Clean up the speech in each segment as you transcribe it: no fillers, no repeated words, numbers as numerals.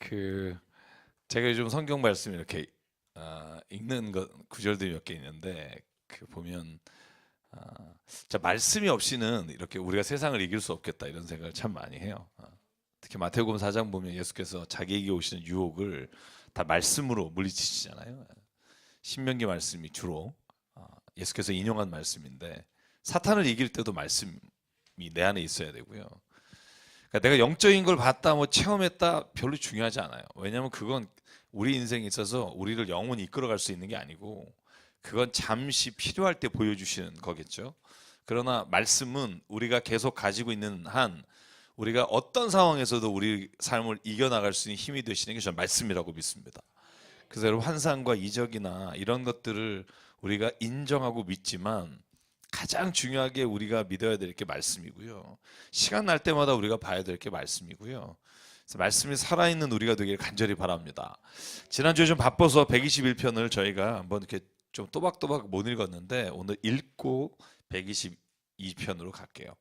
그 제가 요즘 성경 말씀 이렇게 읽는 구절들이 몇 개 있는데 보면 자 말씀이 없이는 이렇게 우리가 세상을 이길 수 없겠다 이런 생각을 참 많이 해요. 특히 마태복음 4장 보면 예수께서 자기에게 오시는 유혹을 다 말씀으로 물리치시잖아요. 신명기 말씀이 주로 예수께서 인용한 말씀인데 사탄을 이길 때도 말씀이 내 안에 있어야 되고요. 그러니까 내가 영적인 걸 봤다, 뭐 체험했다 별로 중요하지 않아요. 왜냐하면 그건 우리 인생에 있어서 우리를 영원히 이끌어갈 수 있는 게 아니고 그건 잠시 필요할 때 보여주시는 거겠죠. 그러나 말씀은 우리가 계속 가지고 있는 한 우리가 어떤 상황에서도 우리 삶을 이겨나갈 수 있는 힘이 되시는 게 저는 말씀이라고 믿습니다. 그래서 여러분 환상과 이적이나 이런 것들을 우리가 인정하고 믿지만 가장 중요하게 우리가 믿어야 될 게 말씀이고요. 시간 날 때마다 우리가 봐야 될 게 말씀이고요. 그래서 말씀이 살아있는 우리가 되길 간절히 바랍니다. 지난주에 좀 바빠서 121편을 저희가 한번 이렇게 좀 또박또박 못 읽었는데 오늘 읽고 122편으로 갈게요.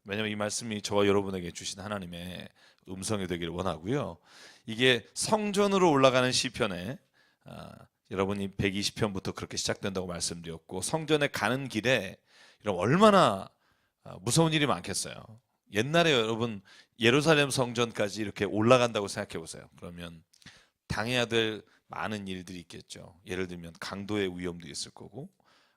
왜냐하면 이 말씀이 저와 여러분에게 주신 하나님의 음성이 되기를 원하고요. 이게 성전으로 올라가는 시편에 여러분이 120편부터 그렇게 시작된다고 말씀드렸고 성전에 가는 길에 이런 얼마나 무서운 일이 많겠어요. 옛날에 여러분 예루살렘 성전까지 이렇게 올라간다고 생각해 보세요. 그러면 당해야 될 많은 일들이 있겠죠. 예를 들면 강도의 위험도 있을 거고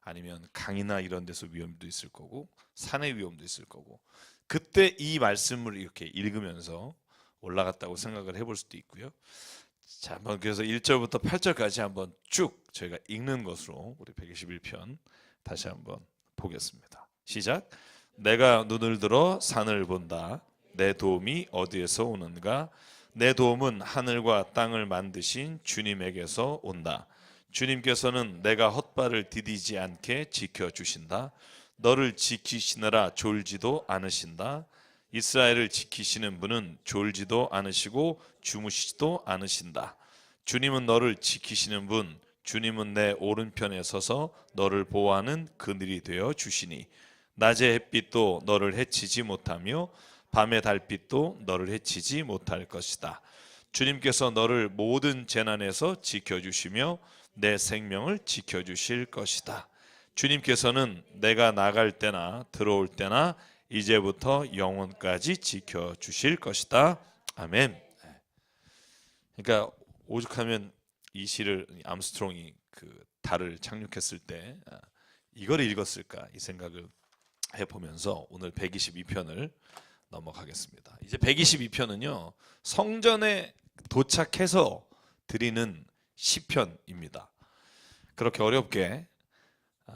아니면 강이나 이런 데서 위험도 있을 거고 산의 위험도 있을 거고 그때 이 말씀을 이렇게 읽으면서 올라갔다고 생각을 해볼 수도 있고요. 자, 한번 그래서 1절부터 8절까지 한번 쭉 저희가 읽는 것으로 우리 121편 다시 한번 보겠습니다. 시작. 내가 눈을 들어 산을 본다. 내 도움이 어디에서 오는가? 내 도움은 하늘과 땅을 만드신 주님에게서 온다. 주님께서는 내가 헛발을 디디지 않게 지켜주신다. 너를 지키시느라 졸지도 않으신다. 이스라엘을 지키시는 분은 졸지도 않으시고 주무시지도 않으신다. 주님은 너를 지키시는 분, 주님은 내 오른편에 서서 너를 보호하는 그늘이 되어 주시니 낮의 햇빛도 너를 해치지 못하며 밤의 달빛도 너를 해치지 못할 것이다. 주님께서 너를 모든 재난에서 지켜주시며 내 생명을 지켜주실 것이다. 주님께서는 내가 나갈 때나 들어올 때나 이제부터 영원까지 지켜주실 것이다. 아멘. 그러니까 오죽하면 이 시를 암스트롱이 그 달을 착륙했을 때 이걸 읽었을까 이 생각을 해보면서 오늘 122편을 넘어가겠습니다. 이제 122편은요 성전에 도착해서 드리는 시편입니다. 그렇게 어렵게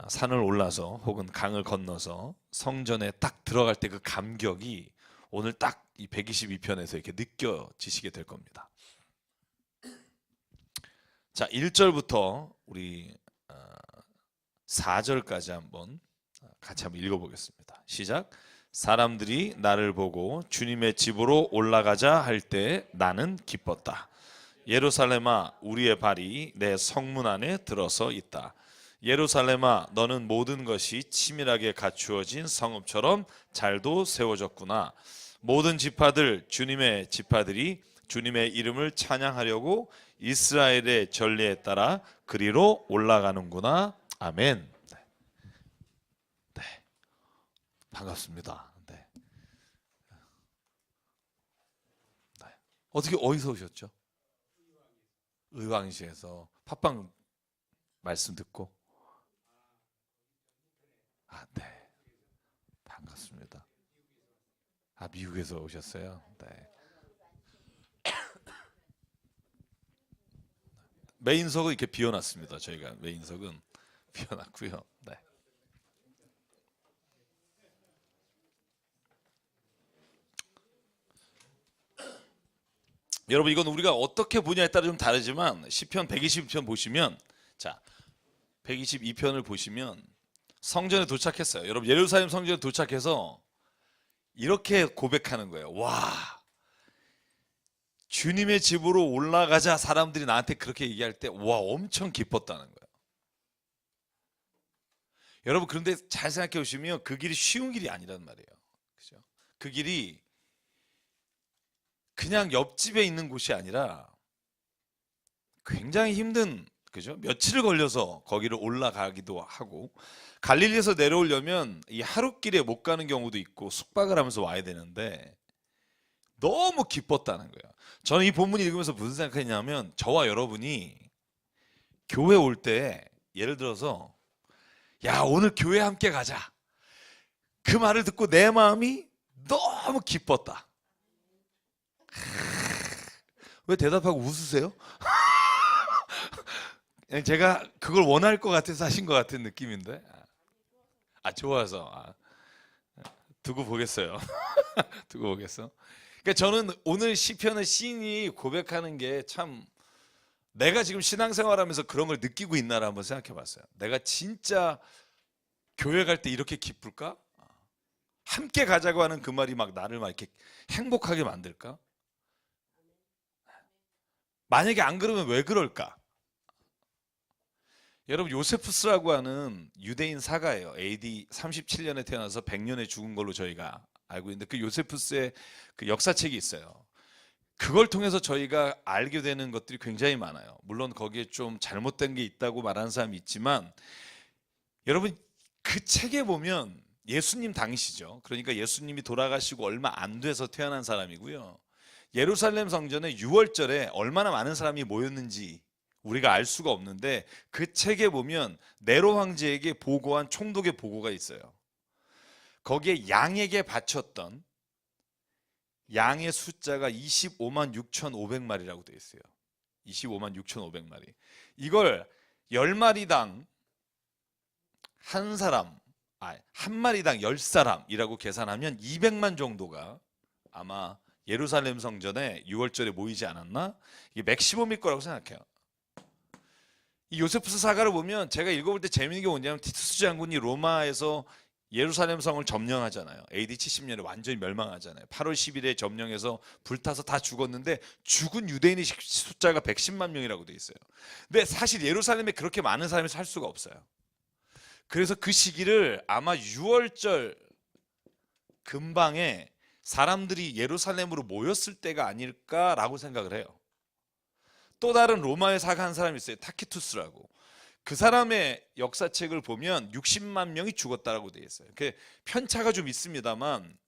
산을 올라서 혹은 강을 건너서 성전에 딱 들어갈 때 그 감격이 오늘 딱 이 122편에서 이렇게 느껴지시게 될 겁니다. 자, 1절부터 우리 4절까지 한번 같이 한번 읽어보겠습니다. 시작. 사람들이 나를 보고 주님의 집으로 올라가자 할 때 나는 기뻤다. 예루살렘아, 우리의 발이 내 성문 안에 들어서 있다. 예루살렘아, 너는 모든 것이 치밀하게 갖추어진 성읍처럼 잘도 세워졌구나. 모든 지파들, 주님의 지파들이 주님의 이름을 찬양하려고 이스라엘의 전례에 따라 그리로 올라가는구나. 아멘. 네, 반갑습니다. 네. 네. 어떻게 어디서 오셨죠? 의왕시에서 팟빵 말씀 듣고. 아, 네. 반갑습니다. 아, 미국에서 오셨어요? 네. 메인석은 이렇게 비워놨습니다. 저희가 메인석은 비워놨고요. 네. 여러분 이건 우리가 어떻게 보냐에 따라 좀 다르지만 시편 122편 보시면 자 122편을 보시면 성전에 도착했어요. 여러분 예루살렘 성전에 도착해서 이렇게 고백하는 거예요. 와, 주님의 집으로 올라가자. 사람들이 나한테 그렇게 얘기할 때 와, 엄청 기뻤다는 거예요. 여러분 그런데 잘 생각해 보시면 그 길이 쉬운 길이 아니란 말이에요. 그죠? 그 길이 그냥 옆집에 있는 곳이 아니라 굉장히 힘든, 그죠? 며칠을 걸려서 거기를 올라가기도 하고, 갈릴리에서 내려오려면 이 하룻길에 못 가는 경우도 있고 숙박을 하면서 와야 되는데 너무 기뻤다는 거예요. 저는 이 본문 읽으면서 무슨 생각했냐면, 저와 여러분이 교회 올 때 예를 들어서 야, 오늘 교회 함께 가자, 그 말을 듣고 내 마음이 너무 기뻤다. 왜 대답하고 웃으세요? 그냥 제가 그걸 원할 것 같아서 하신 것 같은 느낌인데. 좋아서. 두고 보겠어요. 두고 보겠어. 그러니까 저는 오늘 시편의 시인이 고백하는 게 참, 내가 지금 신앙생활하면서 그런 걸 느끼고 있나를 한번 생각해 봤어요. 내가 진짜 교회 갈 때 이렇게 기쁠까? 함께 가자고 하는 그 말이 막 나를 막 이렇게 행복하게 만들까? 만약에 안 그러면 왜 그럴까? 여러분, 요세푸스라고 하는 유대인 사가예요. AD 37년에 태어나서 100년에 죽은 걸로 저희가 알고 있는데, 그 요세푸스의 그 역사책이 있어요. 그걸 통해서 저희가 알게 되는 것들이 굉장히 많아요. 물론 거기에 좀 잘못된 게 있다고 말하는 사람이 있지만, 여러분, 그 책에 보면 예수님 당시죠. 그러니까 예수님이 돌아가시고 얼마 안 돼서 태어난 사람이고요. 예루살렘 성전에 6월절에 얼마나 많은 사람이 모였는지 우리가 알 수가 없는데, 그 책에 보면 네로 황제에게 보고한 총독의 보고가 있어요. 거기에 양에게 바쳤던 양의 숫자가 25만 6,500마리라고 되어 있어요. 25만 6,500마리. 이걸 10마리당 한 사람, 한 마리당 10사람이라고 계산하면 200만 정도가 아마 예루살렘 성전에 6월절에 모이지 않았나? 이게 맥시멈일 거라고 생각해요. 이 요세푸스 사가를 보면 제가 읽어볼 때 재미있는 게 뭐냐면, 티투스 장군이 로마에서 예루살렘 성을 점령하잖아요. AD 70년에 완전히 멸망하잖아요. 8월 10일에 점령해서 불타서 다 죽었는데, 죽은 유대인의 숫자가 110만 명이라고 돼 있어요. 근데 사실 예루살렘에 그렇게 많은 사람이 살 수가 없어요. 그래서 그 시기를 아마 6월절 근방에 사람들이 예루살렘으로 모였을 때가 아닐까라고 생각을 해요. 또 다른 로마의 사가 한 사람이 있어요. 타키투스라고. 그 사람의 역사책을 보면 60만 명이 죽었다라고 되어 있어요. 그 편차가 좀 있습니다만,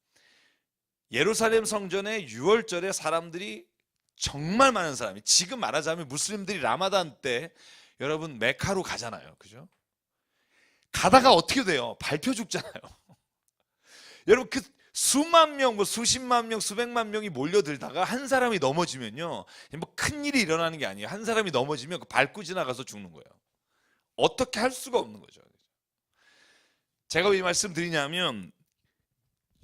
예루살렘 성전에 6월절에 사람들이 정말 많은 사람이, 지금 말하자면 무슬림들이 라마단 때 여러분 메카로 가잖아요. 그죠? 가다가 어떻게 돼요? 밟혀 죽잖아요. 여러분, 그 수만 명, 뭐 수십만 명, 수백만 명이 몰려들다가 한 사람이 넘어지면요, 뭐 큰일이 일어나는 게 아니에요. 한 사람이 넘어지면 그 밟고 지나가서 죽는 거예요. 어떻게 할 수가 없는 거죠. 제가 왜 이 말씀 드리냐면,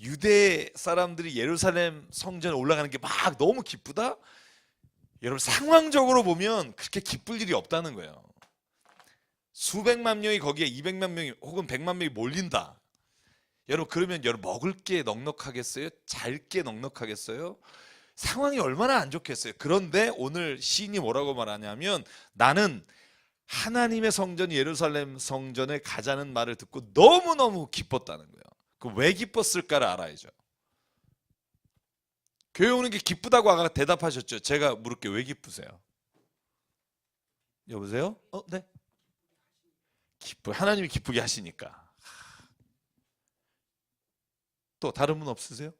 유대 사람들이 예루살렘 성전에 올라가는 게 막 너무 기쁘다? 여러분, 상황적으로 보면 그렇게 기쁠 일이 없다는 거예요. 수백만 명이 거기에 200만 명이 혹은 100만 명이 몰린다. 여러분, 그러면 여러분 먹을 게 넉넉하겠어요? 잘 게 넉넉하겠어요? 상황이 얼마나 안 좋겠어요? 그런데 오늘 시인이 뭐라고 말하냐면, 나는 하나님의 성전 예루살렘 성전에 가자는 말을 듣고 너무너무 기뻤다는 거예요. 그 왜 기뻤을까를 알아야죠. 교회 오는 게 기쁘다고 아까 대답하셨죠? 제가 물을게요. 왜 기쁘세요? 여보세요? 네. 하나님이 기쁘게 하시니까. 또 다른 분 없으세요?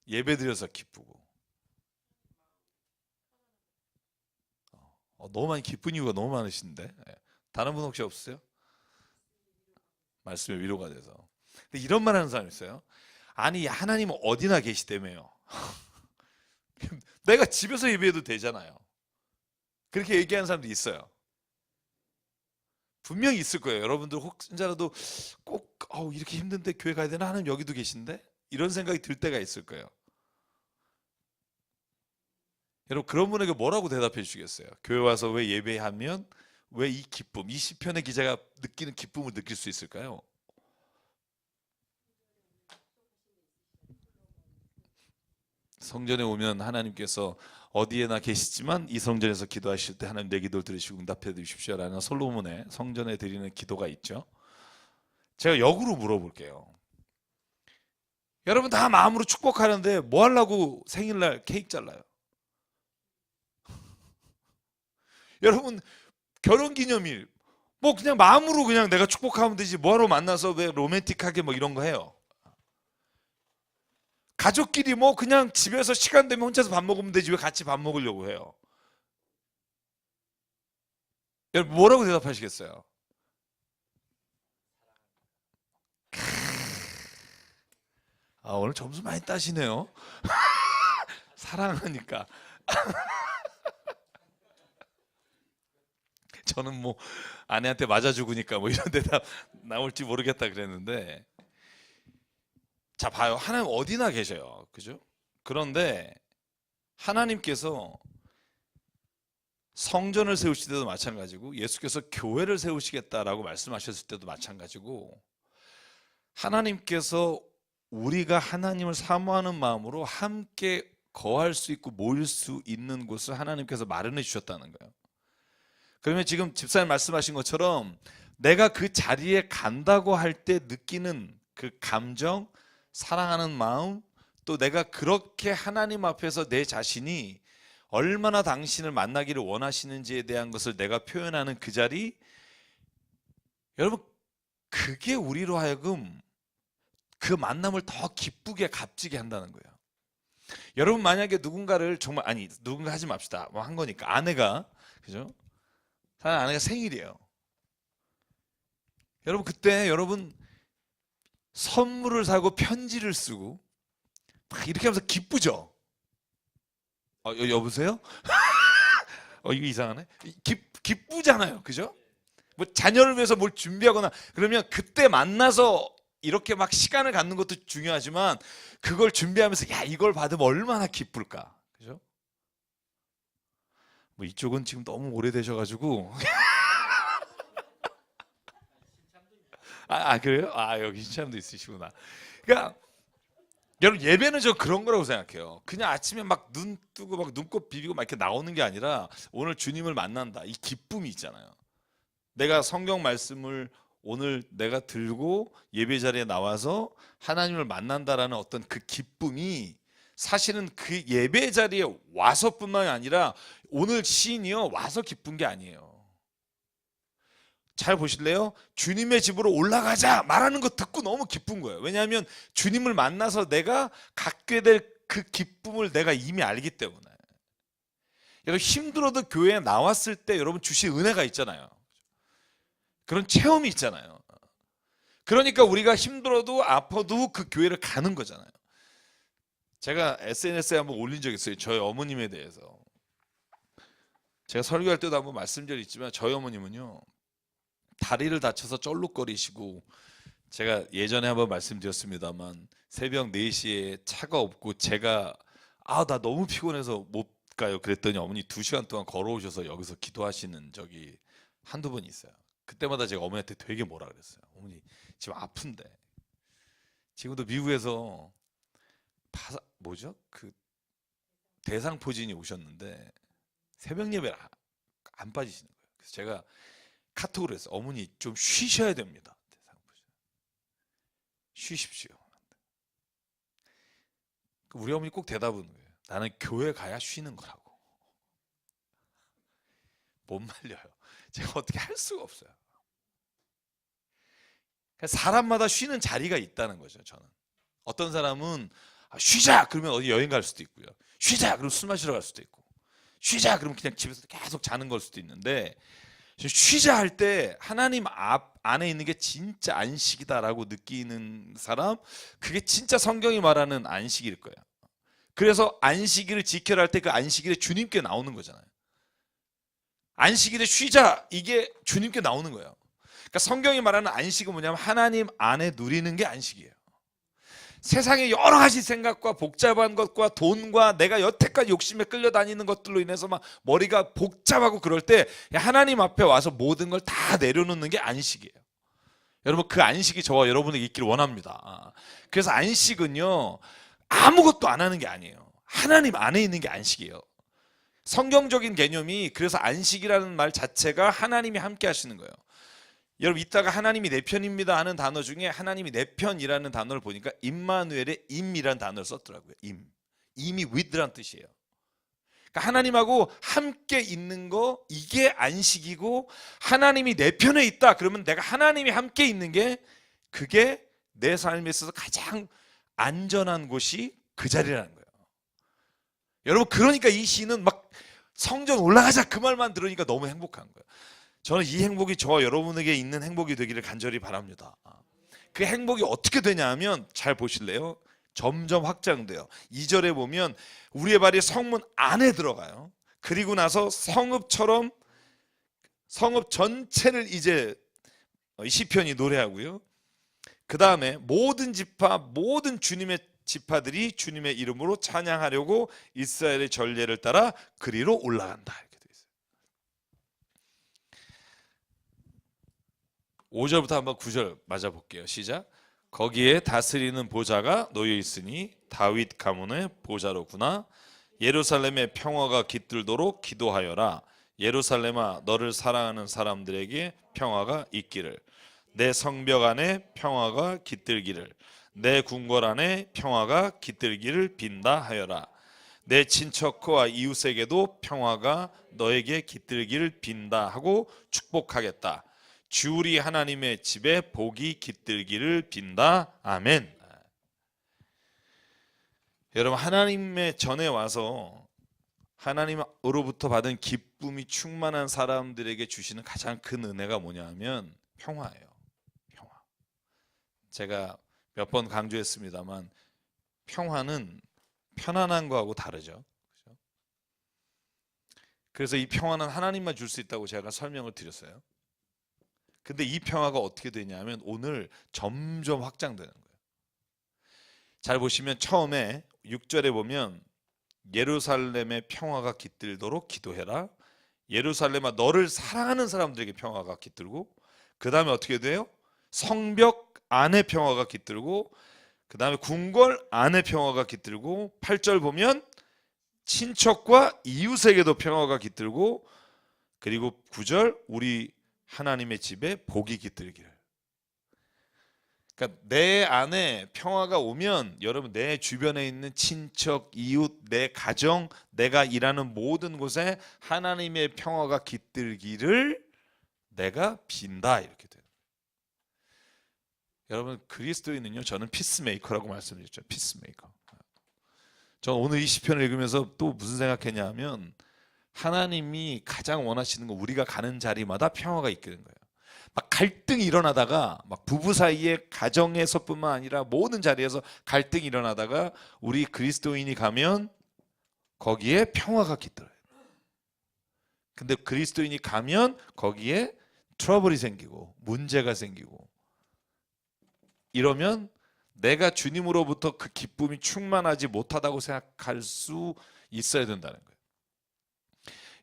예배 드려서 기쁘고. 너무 많이 기쁜 이유가 너무 많으신데. 다른 분 혹시 없으세요? 말씀에 위로가 돼서. 근데 이런 말 하는 사람 있어요. 아니, 하나님은 어디나 계시다며요. 내가 집에서 예배해도 되잖아요. 그렇게 얘기하는 사람도 있어요. 분명히 있을 거예요. 여러분들 혹자라도 꼭 이렇게 힘든데 교회 가야 되나? 하나님 여기도 계신데? 이런 생각이 들 때가 있을 거예요. 여러분, 그런 분에게 뭐라고 대답해 주시겠어요? 교회 와서 왜 예배하면 왜 이 기쁨, 이 시편의 기자가 느끼는 기쁨을 느낄 수 있을까요? 성전에 오면 하나님께서 어디에나 계시지만 이 성전에서 기도하실 때 하나님 내 기도를 들으시고 응답해 주십시오라는 솔로몬의 성전에 드리는 기도가 있죠. 제가 역으로 물어볼게요. 여러분 다 마음으로 축복하는데 뭐 하려고 생일날 케이크 잘라요? 여러분 결혼기념일 뭐 그냥 마음으로 그냥 내가 축복하면 되지 뭐하러 만나서 왜 로맨틱하게 뭐 이런 거 해요? 가족끼리 뭐 그냥 집에서 시간 되면 혼자서 밥 먹으면 되지 왜 같이 밥 먹으려고 해요? 여러분 뭐라고 대답하시겠어요? 아, 오늘 점수 많이 따시네요. 사랑하니까. 저는 뭐 아내한테 맞아 죽으니까 뭐 이런 대답 나올지 모르겠다 그랬는데, 자 봐요. 하나님 어디나 계셔요. 그죠? 그런데 하나님께서 성전을 세우실 때도 마찬가지고 예수께서 교회를 세우시겠다라고 말씀하셨을 때도 마찬가지고, 하나님께서 우리가 하나님을 사모하는 마음으로 함께 거할 수 있고 모일 수 있는 곳을 하나님께서 마련해 주셨다는 거예요. 그러면 지금 집사님 말씀하신 것처럼 내가 그 자리에 간다고 할 때 느끼는 그 감정, 사랑하는 마음, 또 내가 그렇게 하나님 앞에서 내 자신이 얼마나 당신을 만나기를 원하시는지에 대한 것을 내가 표현하는 그 자리, 여러분 그게 우리로 하여금 그 만남을 더 기쁘게 값지게 한다는 거예요. 여러분 만약에 누군가를 정말, 아니 누군가 하지 맙시다. 뭐 한 거니까 아내가, 그죠? 사실 아내가 생일이에요. 여러분 그때 여러분 선물을 사고 편지를 쓰고 막 이렇게 하면서 기쁘죠? 여보세요? 이거 이상하네. 기쁘잖아요. 그죠? 뭐 자녀를 위해서 뭘 준비하거나 그러면 그때 만나서 이렇게 막 시간을 갖는 것도 중요하지만 그걸 준비하면서 야 이걸 받으면 얼마나 기쁠까. 그죠? 뭐 이쪽은 지금 너무 오래되셔가지고 그래요? 여기 신참도 있으시구나. 그러니까 여러분 예배는 저 그런 거라고 생각해요. 그냥 아침에 막 눈 뜨고 막 눈곱 비비고 막 이렇게 나오는 게 아니라 오늘 주님을 만난다 이 기쁨이 있잖아요. 내가 성경 말씀을 오늘 내가 들고 예배 자리에 나와서 하나님을 만난다라는 어떤 그 기쁨이 사실은 그 예배 자리에 와서뿐만이 아니라 오늘 시인이요 와서 기쁜 게 아니에요. 잘 보실래요? 주님의 집으로 올라가자 말하는 거 듣고 너무 기쁜 거예요. 왜냐하면 주님을 만나서 내가 갖게 될 그 기쁨을 내가 이미 알기 때문에. 여러분 힘들어도 교회에 나왔을 때 여러분 주신 은혜가 있잖아요. 그런 체험이 있잖아요. 그러니까 우리가 힘들어도 아파도 그 교회를 가는 거잖아요. 제가 SNS에 한번 올린 적 있어요. 저희 어머님에 대해서. 제가 설교할 때도 한번 말씀드렸지만 저희 어머님은요 다리를 다쳐서 쩔룩거리시고, 제가 예전에 한번 말씀드렸습니다만 새벽 4시에 차가 없고 제가 나 너무 피곤해서 못 가요 그랬더니 어머니 2시간 동안 걸어오셔서 여기서 기도하시는 적이 한두 번 있어요. 그때마다 제가 어머니한테 되게 뭐라 그랬어요. 어머니 지금 아픈데. 지금도 미국에서 뭐죠? 그 대상포진이 오셨는데 새벽 예배를 안 빠지시는 거예요. 그래서 제가 카톡으로 했어요. 어머니 좀 쉬셔야 됩니다. 대상포진. 쉬십시오. 우리 어머니 꼭 대답은 거예요. 나는 교회 가야 쉬는 거라고. 못 말려요. 제가 어떻게 할 수가 없어요. 사람마다 쉬는 자리가 있다는 거죠. 저는 어떤 사람은 쉬자 그러면 어디 여행 갈 수도 있고요. 쉬자 그러면 술 마시러 갈 수도 있고, 쉬자 그러면 그냥 집에서 계속 자는 걸 수도 있는데, 쉬자 할 때 하나님 안에 있는 게 진짜 안식이다라고 느끼는 사람, 그게 진짜 성경이 말하는 안식일 거예요. 그래서 안식일을 지켜라 할 때 그 안식일에 주님께 나오는 거잖아요. 안식일에 쉬자 이게 주님께 나오는 거예요. 그러니까 성경이 말하는 안식은 뭐냐면 하나님 안에 누리는 게 안식이에요. 세상의 여러 가지 생각과 복잡한 것과 돈과 내가 여태까지 욕심에 끌려다니는 것들로 인해서 막 머리가 복잡하고 그럴 때 하나님 앞에 와서 모든 걸 다 내려놓는 게 안식이에요. 여러분 그 안식이 저와 여러분에게 있기를 원합니다. 그래서 안식은요 아무것도 안 하는 게 아니에요. 하나님 안에 있는 게 안식이에요. 성경적인 개념이, 그래서 안식이라는 말 자체가 하나님이 함께 하시는 거예요. 여러분 이따가 하나님이 내 편입니다 하는 단어 중에 하나님이 내 편이라는 단어를 보니까 임마누엘의 임이라는 단어를 썼더라고요. 임이 with란 뜻이에요. 그러니까 하나님하고 함께 있는 거, 이게 안식이고, 하나님이 내 편에 있다 그러면 내가 하나님이 함께 있는 게, 그게 내 삶에 있어서 가장 안전한 곳이 그 자리라는 거예요. 여러분 그러니까 이 시는 막 성전 올라가자 그 말만 들으니까 너무 행복한 거예요. 저는 이 행복이 저와 여러분에게 있는 행복이 되기를 간절히 바랍니다. 그 행복이 어떻게 되냐 하면, 잘 보실래요? 점점 확장돼요. 2절에 보면 우리의 발이 성문 안에 들어가요. 그리고 나서 성읍처럼 성읍 전체를 이제 시편이 노래하고요. 그 다음에 모든 지파, 모든 주님의 지파들이 주님의 이름으로 찬양하려고 이스라엘의 전례를 따라 그리로 올라간다. 이렇게 되어 있어요. 5절부터 한번 9절 맞아볼게요. 시작. 거기에 다스리는 보좌가 놓여 있으니 다윗 가문의 보좌로구나. 예루살렘의 평화가 깃들도록 기도하여라. 예루살렘아, 너를 사랑하는 사람들에게 평화가 있기를. 내 성벽 안에 평화가 깃들기를. 내 궁궐 안에 평화가 깃들기를 빈다 하여라. 내 친척과 이웃에게도 평화가 너에게 깃들기를 빈다 하고 축복하겠다. 주 우리 하나님의 집에 복이 깃들기를 빈다. 아멘. 여러분 하나님의 전에 와서 하나님으로부터 받은 기쁨이 충만한 사람들에게 주시는 가장 큰 은혜가 뭐냐 하면 평화예요. 평화. 제가 몇 번 강조했습니다만 평화는 편안한 거하고 다르죠. 그래서 이 평화는 하나님만 줄 수 있다고 제가 설명을 드렸어요. 근데 이 평화가 어떻게 되냐면 오늘 점점 확장되는 거예요. 잘 보시면 처음에 6절에 보면 예루살렘의 평화가 깃들도록 기도해라. 예루살렘아, 너를 사랑하는 사람들에게 평화가 깃들고, 그 다음에 어떻게 돼요? 성벽 안에 평화가 깃들고, 그 다음에 궁궐 안에 평화가 깃들고, 8절 보면 친척과 이웃에게도 평화가 깃들고, 그리고 9절 우리 하나님의 집에 복이 깃들기를. 그러니까 내 안에 평화가 오면 여러분 내 주변에 있는 친척, 이웃, 내 가정, 내가 일하는 모든 곳에 하나님의 평화가 깃들기를 내가 빈다, 이렇게 돼요. 여러분 그리스도인은요, 저는 피스메이커라고 말씀드렸죠. 피스메이커. 저는 오늘 이 시편을 읽으면서 또 무슨 생각했냐면, 하나님이 가장 원하시는 건 우리가 가는 자리마다 평화가 있는 거예요. 막 갈등이 일어나다가, 막 부부 사이에 가정에서뿐만 아니라 모든 자리에서 갈등이 일어나다가 우리 그리스도인이 가면 거기에 평화가 깃들어요. 근데 그리스도인이 가면 거기에 트러블이 생기고 문제가 생기고, 이러면 내가 주님으로부터 그 기쁨이 충만하지 못하다고 생각할 수 있어야 된다는 거예요.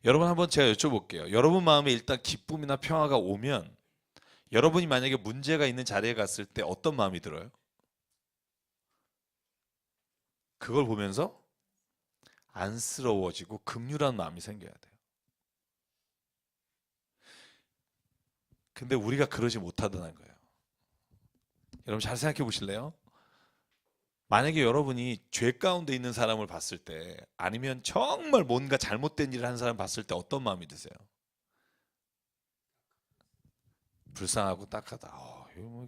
여러분 한번 제가 여쭤볼게요. 여러분 마음에 일단 기쁨이나 평화가 오면 여러분이 만약에 문제가 있는 자리에 갔을 때 어떤 마음이 들어요? 그걸 보면서 안쓰러워지고 긍휼한 마음이 생겨야 돼요. 근데 우리가 그러지 못하다는 거예요. 여러분 잘 생각해 보실래요? 만약에 여러분이 죄 가운데 있는 사람을 봤을 때, 아니면 정말 뭔가 잘못된 일을 한 사람 봤을 때 어떤 마음이 드세요? 불쌍하고 딱하다. 이거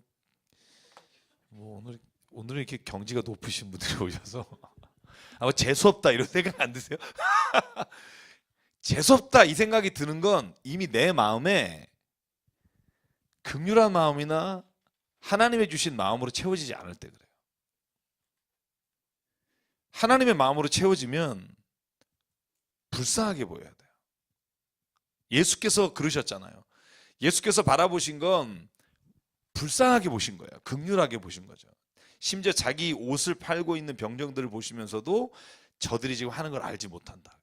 오늘 이렇게 경지가 높으신 분들이 오셔서 재수 없다 이런 생각 안 드세요? 재수 없다 이 생각이 드는 건 이미 내 마음에 긍휼한 마음이나 하나님의 주신 마음으로 채워지지 않을 때 그래요. 하나님의 마음으로 채워지면 불쌍하게 보여야 돼요. 예수께서 그러셨잖아요. 예수께서 바라보신 건 불쌍하게 보신 거예요. 긍휼하게 보신 거죠. 심지어 자기 옷을 팔고 있는 병정들을 보시면서도 저들이 지금 하는 걸 알지 못한다.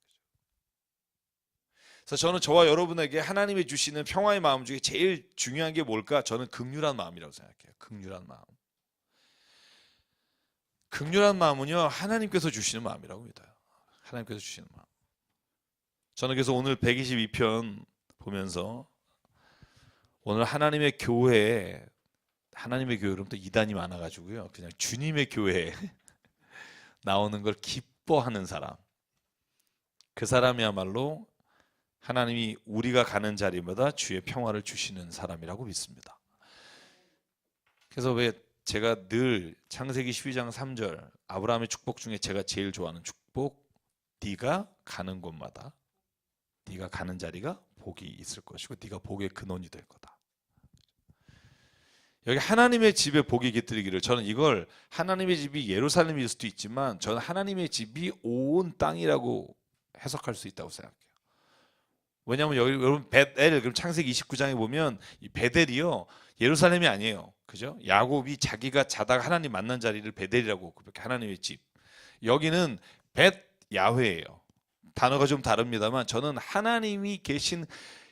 그래서 저는 저와 여러분에게 하나님이 주시는 평화의 마음 중에 제일 중요한 게 뭘까? 저는 긍휼한 마음이라고 생각해요. 긍휼한 마음. 긍휼한 마음은요, 하나님께서 주시는 마음이라고 믿어요. 하나님께서 주시는 마음. 저는 그래서 오늘 122편 보면서 오늘 하나님의 교회에, 하나님의 교회는 또 이단이 많아가지고요, 그냥 주님의 교회에 나오는 걸 기뻐하는 사람, 그 사람이야말로 하나님이 우리가 가는 자리마다 주의 평화를 주시는 사람이라고 믿습니다. 그래서 왜 제가 늘 창세기 12장 3절 아브라함의 축복 중에 제가 제일 좋아하는 축복, 네가 가는 곳마다, 네가 가는 자리가 복이 있을 것이고 네가 복의 근원이 될 거다. 여기 하나님의 집에 복이 깃들기를, 저는 이걸 하나님의 집이 예루살렘일 수도 있지만 저는 하나님의 집이 온 땅이라고 해석할 수 있다고 생각해요. 왜냐하면 여기 여러분 벳엘, 그럼 창세기 29장에 보면 이 벳엘이요 예루살렘이 아니에요, 그죠? 야곱이 자기가 자다가 하나님 만난 자리를 벳엘이라고, 그렇게 하나님의 집. 여기는 벳 야훼예요. 단어가 좀 다릅니다만 저는 하나님이 계신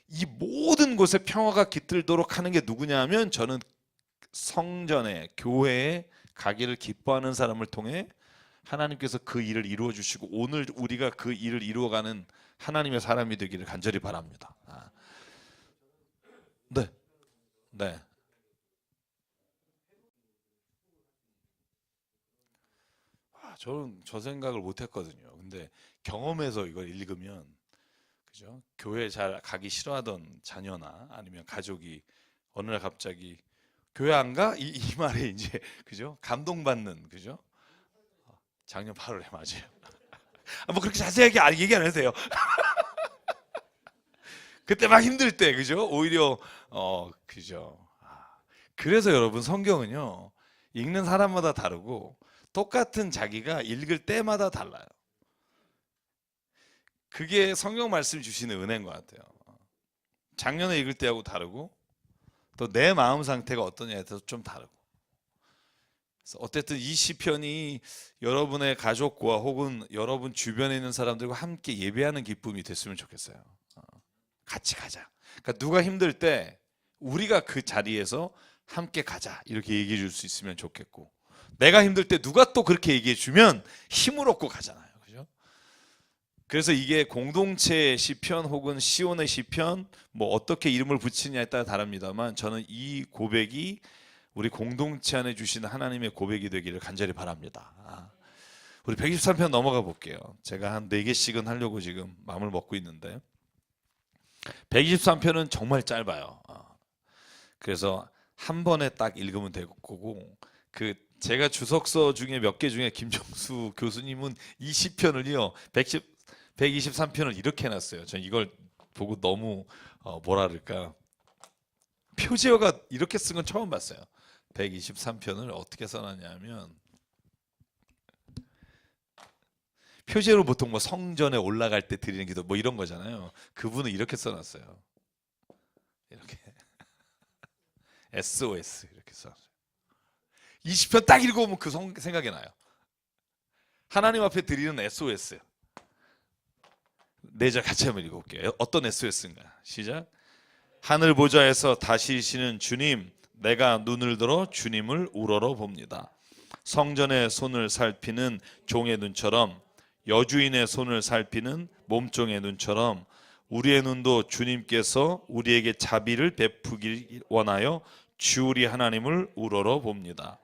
이 모든 곳에 평화가 깃들도록 하는 게 누구냐 하면, 저는 성전에, 교회에 가기를 기뻐하는 사람을 통해 하나님께서 그 일을 이루어 주시고 오늘 우리가 그 일을 이루어가는 하나님의 사람이 되기를 간절히 바랍니다. 네, 네. 저는 저 생각을 못했거든요. 근데 경험해서 이걸 읽으면, 그죠? 교회 잘 가기 싫어하던 자녀나 아니면 가족이 어느 날 갑자기 교회 안 가? 이 말에 이제 그죠? 감동받는, 그죠? 작년 8월에 맞아요. 뭐 그렇게 자세하게 얘기 안 해도 돼요. 그때 막 힘들 때, 그죠? 오히려 그죠? 그래서 여러분 성경은요 읽는 사람마다 다르고 똑같은 자기가 읽을 때마다 달라요. 그게 성경 말씀 주시는 은혜인 것 같아요. 작년에 읽을 때하고 다르고 또 내 마음 상태가 어떠냐에 따라서 좀 다르고. 그래서 어쨌든 이 시편이 여러분의 가족과 혹은 여러분 주변에 있는 사람들과 함께 예배하는 기쁨이 됐으면 좋겠어요. 같이 가자. 그러니까 누가 힘들 때 우리가 그 자리에서 함께 가자 이렇게 얘기해 줄 수 있으면 좋겠고, 내가 힘들 때 누가 또 그렇게 얘기해 주면 힘을 얻고 가잖아요, 그죠? 그래서 이게 공동체의 시편 혹은 시온의 시편, 뭐 어떻게 이름을 붙이냐에 따라 다릅니다만 저는 이 고백이 우리 공동체 안에 주시는 하나님의 고백이 되기를 간절히 바랍니다. 우리 123편 넘어가 볼게요. 제가 한 4개씩은 하려고 지금 마음을 먹고 있는데 123편은 정말 짧아요. 그래서 한 번에 딱 읽으면 될 거고, 그 제가 주석서 중에 몇 개 중에 김정수 교수님은 이 시편을요 123편을 이렇게 해놨어요. 전 이걸 보고 너무 뭐라 그럴까, 표지어가 이렇게 쓴 건 처음 봤어요. 123편을 어떻게 써놨냐면, 표지어로 보통 뭐 성전에 올라갈 때 드리는 기도 뭐 이런 거잖아요. 그분은 이렇게 써놨어요. 이렇게 SOS 이렇게 써놨어요. 20편 딱 읽어보면 그 생각이 나요. 하나님 앞에 드리는 SOS. 네 절 같이 한번 읽어볼게요. 어떤 SOS인가? 시작. 하늘 보좌에서 다시시는 주님, 내가 눈을 들어 주님을 우러러 봅니다. 성전의 손을 살피는 종의 눈처럼, 여주인의 손을 살피는 몸종의 눈처럼 우리의 눈도 주님께서 우리에게 자비를 베푸길 원하여 주 우리 하나님을 우러러 봅니다.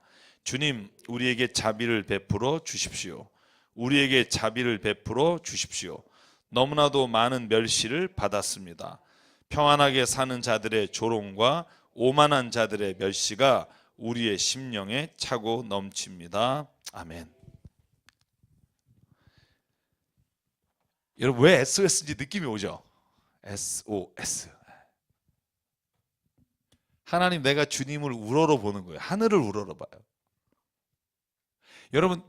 주님, 우리에게 자비를 베풀어 주십시오. 우리에게 자비를 베풀어 주십시오. 너무나도 많은 멸시를 받았습니다. 평안하게 사는 자들의 조롱과 오만한 자들의 멸시가 우리의 심령에 차고 넘칩니다. 아멘. 여러분 왜 SOS인지 느낌이 오죠? SOS. 하나님, 내가 주님을 우러러 보는 거예요. 하늘을 우러러 봐요. 여러분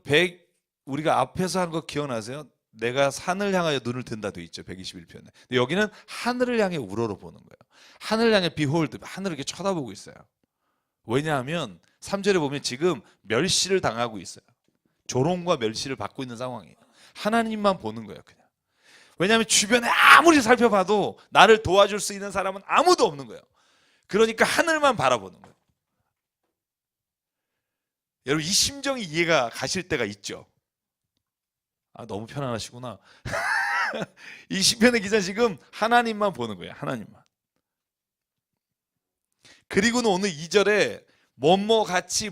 우리가 앞에서 한 거 기억나세요? 내가 산을 향하여 눈을 든다 돼 있죠. 121편에. 근데 여기는 하늘을 향해 우러러 보는 거예요. 하늘을 향해 behold, 하늘을 이렇게 쳐다보고 있어요. 왜냐하면 3절에 보면 지금 멸시를 당하고 있어요. 조롱과 멸시를 받고 있는 상황이에요. 하나님만 보는 거예요, 그냥. 왜냐하면 주변에 아무리 살펴봐도 나를 도와줄 수 있는 사람은 아무도 없는 거예요. 그러니까 하늘만 바라보는 거예요. 여러분 이 심정이 이해가 가실 때가 있죠. 너무 편안하시구나. 이 시편의 기자 지금 하나님만 보는 거예요. 하나님만. 그리고는 오늘 2절에 뭐뭐 같이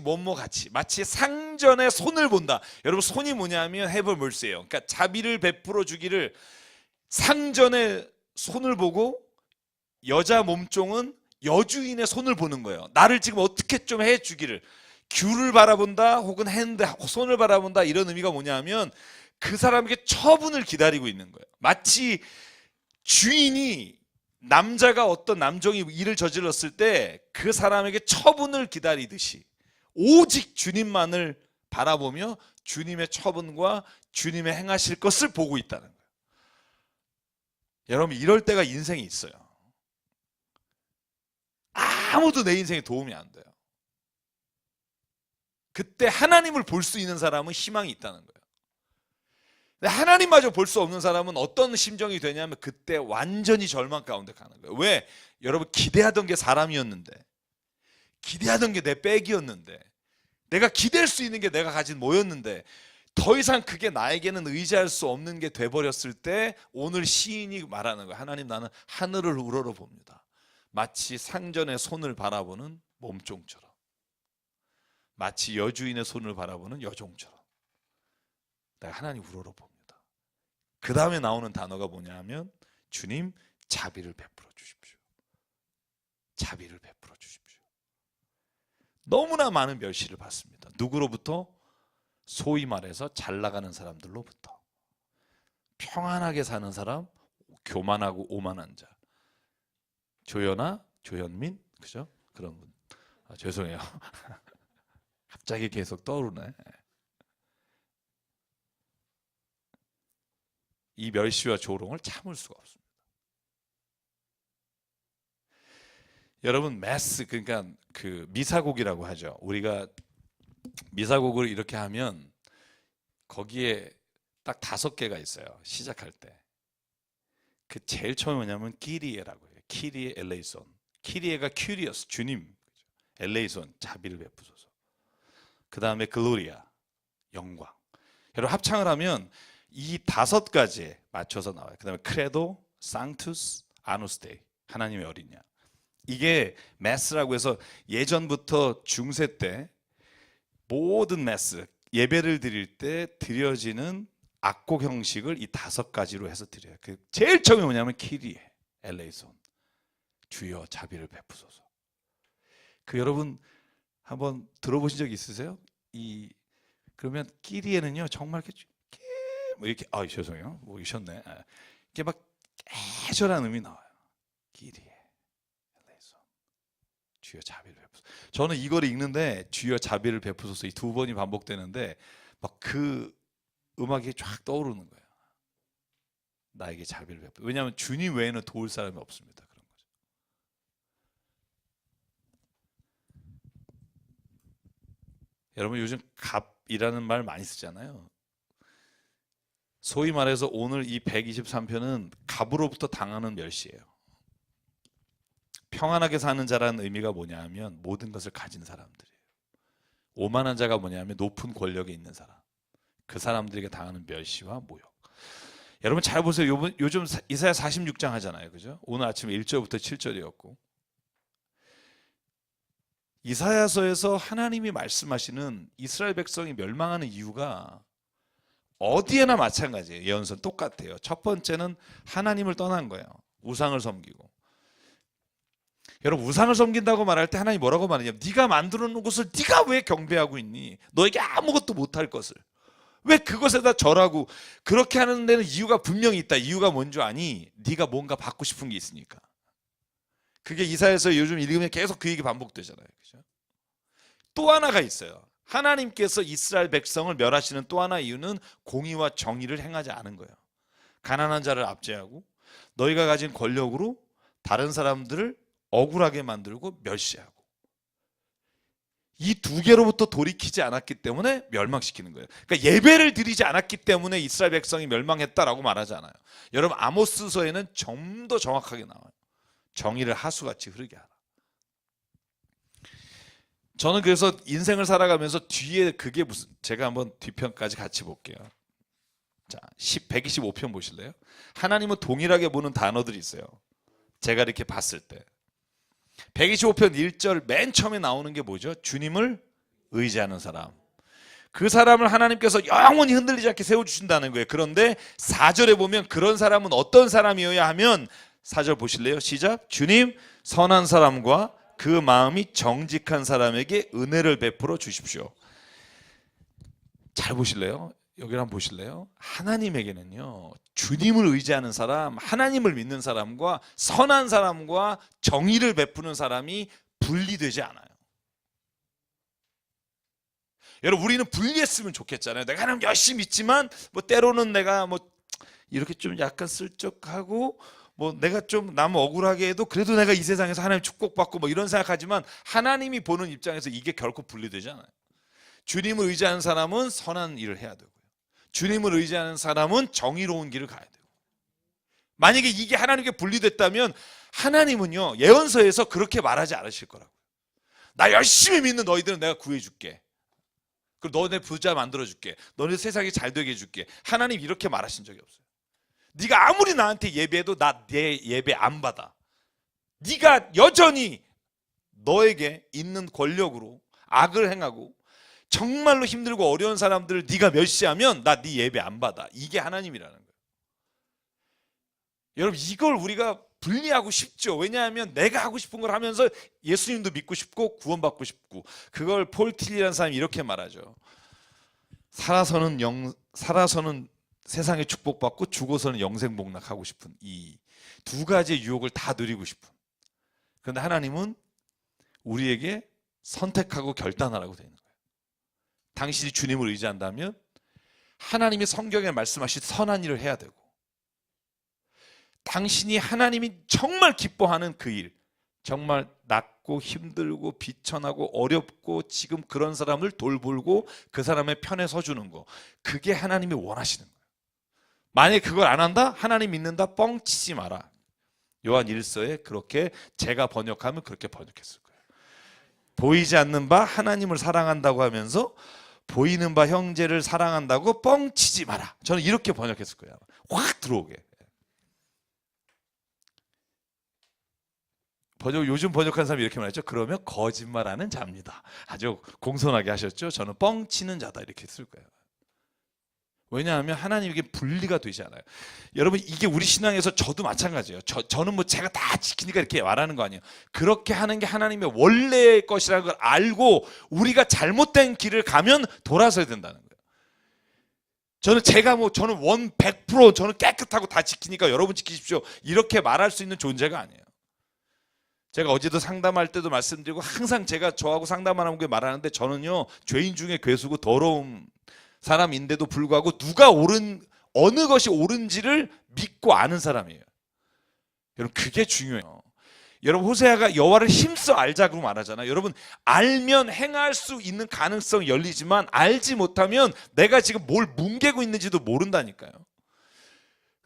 마치 상전의 손을 본다. 여러분 손이 뭐냐면 have mercy예요. 그러니까 자비를 베풀어 주기를 상전의 손을 보고 여자 몸종은 여주인의 손을 보는 거예요. 나를 지금 어떻게 좀 해주기를. 귤을 바라본다 혹은 핸드 손을 바라본다 이런 의미가 뭐냐면 그 사람에게 처분을 기다리고 있는 거예요. 마치 주인이 남자가 어떤 남종이 일을 저질렀을 때 그 사람에게 처분을 기다리듯이 오직 주님만을 바라보며 주님의 처분과 주님의 행하실 것을 보고 있다는 거예요. 여러분 이럴 때가 인생에 있어요. 아무도 내 인생에 도움이 안 돼요. 그때 하나님을 볼 수 있는 사람은 희망이 있다는 거예요. 근데 하나님마저 볼 수 없는 사람은 어떤 심정이 되냐면 그때 완전히 절망 가운데 가는 거예요. 왜? 여러분 기대하던 게 사람이었는데, 기대하던 게 내 백이었는데, 내가 기댈 수 있는 게 내가 가진 뭐였는데 더 이상 그게 나에게는 의지할 수 없는 게 돼버렸을 때 오늘 시인이 말하는 거예요. 하나님 나는 하늘을 우러러 봅니다. 마치 상전의 손을 바라보는 몸종처럼, 마치 여주인의 손을 바라보는 여종처럼 내가 하나님 우러러 봅니다. 그 다음에 나오는 단어가 뭐냐 하면 주님 자비를 베풀어 주십시오. 자비를 베풀어 주십시오. 너무나 많은 멸시를 받습니다. 누구로부터? 소위 말해서 잘 나가는 사람들로부터. 평안하게 사는 사람, 교만하고 오만한 자. 조연아, 조현민, 그죠? 그런 분. 죄송해요. 갑자기 계속 떠오르네. 이 멸시와 조롱을 참을 수가 없습니다. 여러분 메스, 그러니까 그 미사곡이라고 하죠. 우리가 미사곡을 이렇게 하면 거기에 딱 5개가 있어요. 시작할 때. 그 제일 처음에 뭐냐면 키리에라고 해요. 키리에 엘레이손. 키리에가 큐리어스, 주님. 엘레이손, 자비를 베푸소서. 그 다음에 글로리아, 영광. 여러분 합창을 하면 이 5가지에 맞춰서 나와요. 그 다음에 크레도, 상투스, 아누스데이, 하나님의 어린 양. 이게 메스라고 해서 예전부터 중세 때 모든 메스, 예배를 드릴 때 드려지는 악곡 형식을 이 5가지로 해서 드려요. 그 제일 처음에 뭐냐면 키리에, 엘레이손, 주여 자비를 베푸소서. 그 여러분 한번 들어보신 적 있으세요? 그러면 키리에는요 정말 이렇게 죄송해요, 모이셨네. 이게 막 애절한 음이 나와요. 키리에, 엘레이손, 주여 자비를 베푸소서. 저는 이걸 읽는데 주여 자비를 베푸소서 이 2번이 반복되는데 막 그 음악이 쫙 떠오르는 거예요. 나에게 자비를 베푸소서. 왜냐하면 주님 외에는 도울 사람이 없습니다. 그런 거죠. 여러분 요즘 갑이라는 말 많이 쓰잖아요. 소위 말해서 오늘 이 123편은 갑으로부터 당하는 멸시예요. 평안하게 사는 자라는 의미가 뭐냐 하면 모든 것을 가진 사람들이에요. 오만한 자가 뭐냐 하면 높은 권력에 있는 사람. 그 사람들에게 당하는 멸시와 모욕. 여러분 잘 보세요. 요즘 이사야 46장 하잖아요. 그죠? 오늘 아침에 1절부터 7절이었고. 이사야서에서 하나님이 말씀하시는 이스라엘 백성이 멸망하는 이유가 어디에나 마찬가지예요. 예언서는 똑같아요. 첫 번째는 하나님을 떠난 거예요. 우상을 섬기고. 여러분 우상을 섬긴다고 말할 때 하나님이 뭐라고 말하냐면 네가 만들어 놓은 것을 네가 왜 경배하고 있니? 너에게 아무것도 못할 것을 왜 그것에다 절하고. 그렇게 하는 데는 이유가 분명히 있다. 이유가 뭔 줄 아니? 네가 뭔가 받고 싶은 게 있으니까. 그게 이사야서 요즘 읽으면 계속 그 얘기 반복되잖아요. 그죠? 또 하나가 있어요. 하나님께서 이스라엘 백성을 멸하시는 또 하나 이유는 공의와 정의를 행하지 않은 거예요. 가난한 자를 압제하고 너희가 가진 권력으로 다른 사람들을 억울하게 만들고 멸시하고. 이 2개로부터 돌이키지 않았기 때문에 멸망시키는 거예요. 그러니까 예배를 드리지 않았기 때문에 이스라엘 백성이 멸망했다라고 말하지 않아요. 여러분 아모스서에는 좀 더 정확하게 나와요. 정의를 하수같이 흐르게 하라. 저는 그래서 인생을 살아가면서 뒤에 그게 무슨, 제가 한번 뒤편까지 같이 볼게요. 자, 125편 보실래요? 하나님은 동일하게 보는 단어들이 있어요. 제가 이렇게 봤을 때. 125편 1절 맨 처음에 나오는 게 뭐죠? 주님을 의지하는 사람. 그 사람을 하나님께서 영원히 흔들리지 않게 세워주신다는 거예요. 그런데 4절에 보면 그런 사람은 어떤 사람이어야 하면, 4절 보실래요? 시작. 주님, 선한 사람과 그 마음이 정직한 사람에게 은혜를 베풀어 주십시오. 잘 보실래요? 여기를 한번 보실래요? 하나님에게는요, 주님을 의지하는 사람, 하나님을 믿는 사람과 선한 사람과 정의를 베푸는 사람이 분리되지 않아요. 여러분, 우리는 분리했으면 좋겠잖아요. 내가 하나님 열심히 믿지만 뭐 때로는 내가 뭐 이렇게 좀 약간 슬쩍하고 뭐 내가 좀 남 억울하게 해도 그래도 내가 이 세상에서 하나님 축복받고 뭐 이런 생각하지만, 하나님이 보는 입장에서 이게 결코 분리되지 않아요. 주님을 의지하는 사람은 선한 일을 해야 되고요, 주님을 의지하는 사람은 정의로운 길을 가야 되고. 만약에 이게 하나님께 분리됐다면 하나님은요, 예언서에서 그렇게 말하지 않으실 거라고요. 나 열심히 믿는 너희들은 내가 구해줄게, 그리고 너네 부자 만들어줄게, 너네 세상이 잘 되게 해줄게. 하나님 이렇게 말하신 적이 없어요. 네가 아무리 나한테 예배해도 나 내 예배 안 받아. 네가 여전히 너에게 있는 권력으로 악을 행하고 정말로 힘들고 어려운 사람들을 네가 멸시하면 나 네 예배 안 받아. 이게 하나님이라는 거예요. 여러분, 이걸 우리가 분리하고 싶죠. 왜냐하면 내가 하고 싶은 걸 하면서 예수님도 믿고 싶고 구원받고 싶고. 그걸 폴 틸리라는 사람이 이렇게 말하죠. 살아서는 세상에 축복받고 죽어서는 영생복락하고 싶은 이 두 가지의 유혹을 다 누리고 싶은. 그런데 하나님은 우리에게 선택하고 결단하라고 되어 있는 거예요. 당신이 주님을 의지한다면 하나님이 성경에 말씀하신 선한 일을 해야 되고, 당신이 하나님이 정말 기뻐하는 그 일, 정말 낮고 힘들고 비천하고 어렵고 지금 그런 사람을 돌보고 그 사람의 편에 서주는 거, 그게 하나님이 원하시는 거예요. 만약에 그걸 안 한다? 하나님 믿는다? 뻥치지 마라. 요한 1서에 그렇게 제가 번역하면 그렇게 번역했을 거예요. 보이지 않는 바 하나님을 사랑한다고 하면서 보이는 바 형제를 사랑한다고 뻥치지 마라. 저는 이렇게 번역했을 거예요. 확 들어오게. 요즘 번역한 사람이 이렇게 말했죠. 그러면 거짓말하는 자입니다. 아주 공손하게 하셨죠. 저는 뻥치는 자다 이렇게 쓸 거예요. 왜냐하면 하나님에게 분리가 되지 않아요. 여러분, 이게 우리 신앙에서 저도 마찬가지예요. 저는 뭐 제가 다 지키니까 이렇게 말하는 거 아니에요. 그렇게 하는 게 하나님의 원래의 것이라는 걸 알고 우리가 잘못된 길을 가면 돌아서야 된다는 거예요. 저는 100% 저는 깨끗하고 다 지키니까 여러분 지키십시오, 이렇게 말할 수 있는 존재가 아니에요. 제가 어제도 상담할 때도 말씀드리고 항상 제가 저하고 상담하는 게 말하는데, 저는요 죄인 중에 괴수고 더러운 사람인데도 불구하고 누가 어느 것이 옳은지를 믿고 아는 사람이에요. 여러분, 그게 중요해요. 여러분, 호세아가 여호와를 힘써 알자고 말하잖아요. 여러분, 알면 행할 수 있는 가능성이 열리지만 알지 못하면 내가 지금 뭘 뭉개고 있는지도 모른다니까요.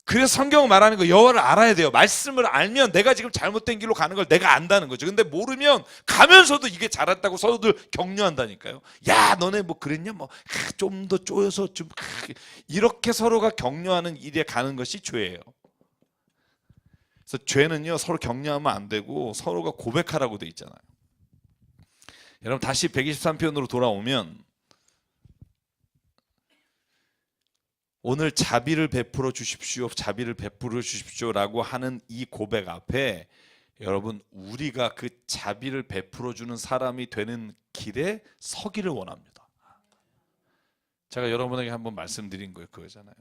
그래서 성경은 말하는 거, 여호와를 알아야 돼요. 말씀을 알면 내가 지금 잘못된 길로 가는 걸 내가 안다는 거죠. 근데 모르면 가면서도 이게 잘했다고 서로들 격려한다니까요. 야, 너네 뭐 그랬냐? 뭐 좀 더 쪼여서 좀 이렇게 서로가 격려하는 일에 가는 것이 죄예요. 그래서 죄는요 서로 격려하면 안 되고 서로가 고백하라고 돼 있잖아요. 여러분, 다시 123편으로 돌아오면 오늘 자비를 베풀어 주십시오, 자비를 베풀어 주십시오라고 하는 이 고백 앞에 여러분, 우리가 그 자비를 베풀어 주는 사람이 되는 길에 서기를 원합니다. 제가 여러분에게 한번 말씀드린 거예요. 그거잖아요.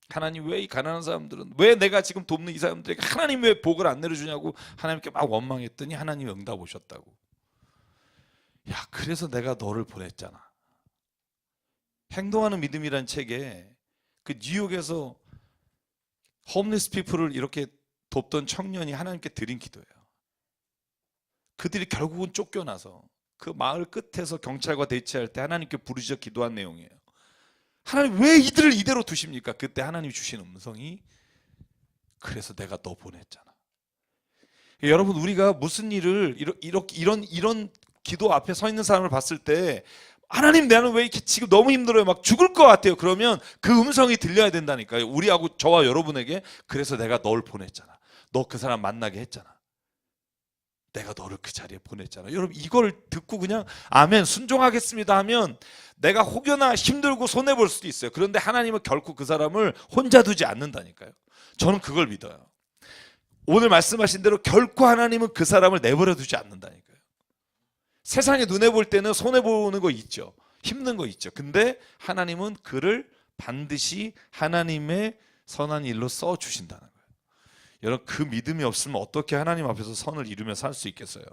하나님, 왜 이 가난한 사람들은, 왜 내가 지금 돕는 이 사람들에게 하나님 왜 복을 안 내려주냐고 하나님께 막 원망했더니 하나님이 응답 오셨다고. 야, 그래서 내가 너를 보냈잖아. 행동하는 믿음이란 책에 그 뉴욕에서 홈리스 피플을 이렇게 돕던 청년이 하나님께 드린 기도예요. 그들이 결국은 쫓겨나서 그 마을 끝에서 경찰과 대치할 때 하나님께 부르짖어 기도한 내용이에요. 하나님, 왜 이들을 이대로 두십니까? 그때 하나님이 주신 음성이, 그래서 내가 너 보냈잖아. 여러분, 우리가 무슨 일을 이런 기도 앞에 서 있는 사람을 봤을 때, 하나님, 나는 왜 이렇게 지금 너무 힘들어요, 막 죽을 것 같아요. 그러면 그 음성이 들려야 된다니까요. 우리하고 저와 여러분에게. 그래서 내가 널 보냈잖아. 너 그 사람 만나게 했잖아. 내가 너를 그 자리에 보냈잖아. 여러분 이걸 듣고 그냥 아멘 순종하겠습니다 하면 내가 혹여나 힘들고 손해볼 수도 있어요. 그런데 하나님은 결코 그 사람을 혼자 두지 않는다니까요. 저는 그걸 믿어요. 오늘 말씀하신 대로 결코 하나님은 그 사람을 내버려 두지 않는다니까요. 세상에 눈에 볼 때는 손해보는 거 있죠. 힘든 거 있죠. 근데 하나님은 그를 반드시 하나님의 선한 일로 써주신다는 거예요. 여러분 그 믿음이 없으면 어떻게 하나님 앞에서 선을 이루며 살 수 있겠어요?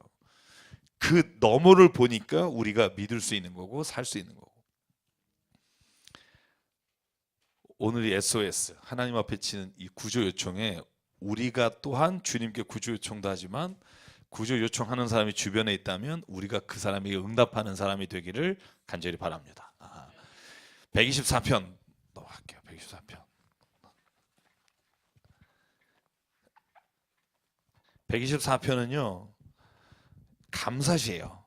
그 너머를 보니까 우리가 믿을 수 있는 거고 살 수 있는 거고. 오늘이 SOS 하나님 앞에 치는 이 구조 요청에 우리가 또한 주님께 구조 요청도 하지만 구조 요청하는 사람이 주변에 있다면 우리가 그 사람에게 응답하는 사람이 되기를 간절히 바랍니다. 124편 넘어갈게요. 124편. 124편은요 감사시예요.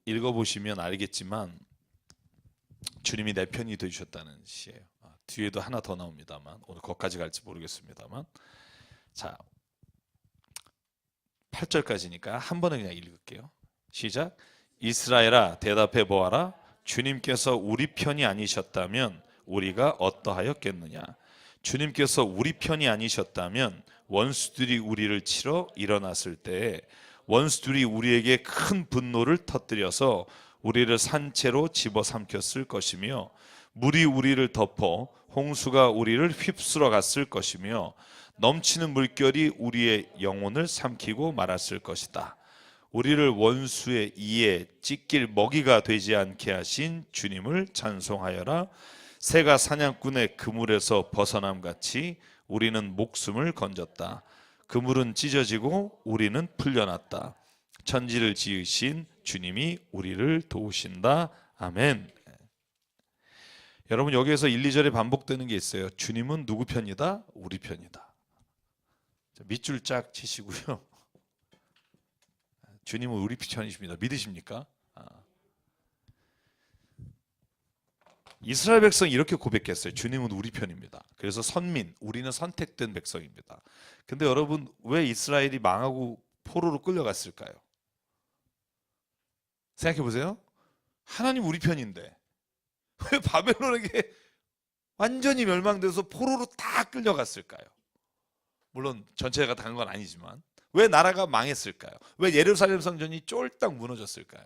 읽어보시면 알겠지만 주님이 내 편이 되주셨다는 시예요. 뒤에도 하나 더 나옵니다만 오늘 거기까지 갈지 모르겠습니다만 자 8절까지니까 한 번에 그냥 읽을게요. 시작. 이스라엘아 대답해 보아라. 주님께서 우리 편이 아니셨다면 우리가 어떠하였겠느냐. 주님께서 우리 편이 아니셨다면 원수들이 우리를 치러 일어났을 때에 원수들이 우리에게 큰 분노를 터뜨려서 우리를 산채로 집어삼켰을 것이며 물이 우리를 덮어 홍수가 우리를 휩쓸어 갔을 것이며 넘치는 물결이 우리의 영혼을 삼키고 말았을 것이다. 우리를 원수의 이에 찢길 먹이가 되지 않게 하신 주님을 찬송하여라. 새가 사냥꾼의 그물에서 벗어남같이 우리는 목숨을 건졌다. 그물은 찢어지고 우리는 풀려났다. 천지를 지으신 주님이 우리를 도우신다. 아멘. 여러분 여기에서 1, 2절에 반복되는 게 있어요. 주님은 누구 편이다? 우리 편이다. 밑줄 쫙 치시고요. 주님은 우리 편이십니다. 믿으십니까? 이스라엘 백성이 이렇게 고백했어요. 주님은 우리 편입니다. 그래서 선민, 우리는 선택된 백성입니다. 근데 여러분 왜 이스라엘이 망하고 포로로 끌려갔을까요? 생각해 보세요. 하나님 우리 편인데 왜 바벨론에게 완전히 멸망돼서 포로로 다 끌려갔을까요? 물론 전체가 다 간 건 아니지만 왜 나라가 망했을까요? 왜 예루살렘 성전이 쫄딱 무너졌을까요?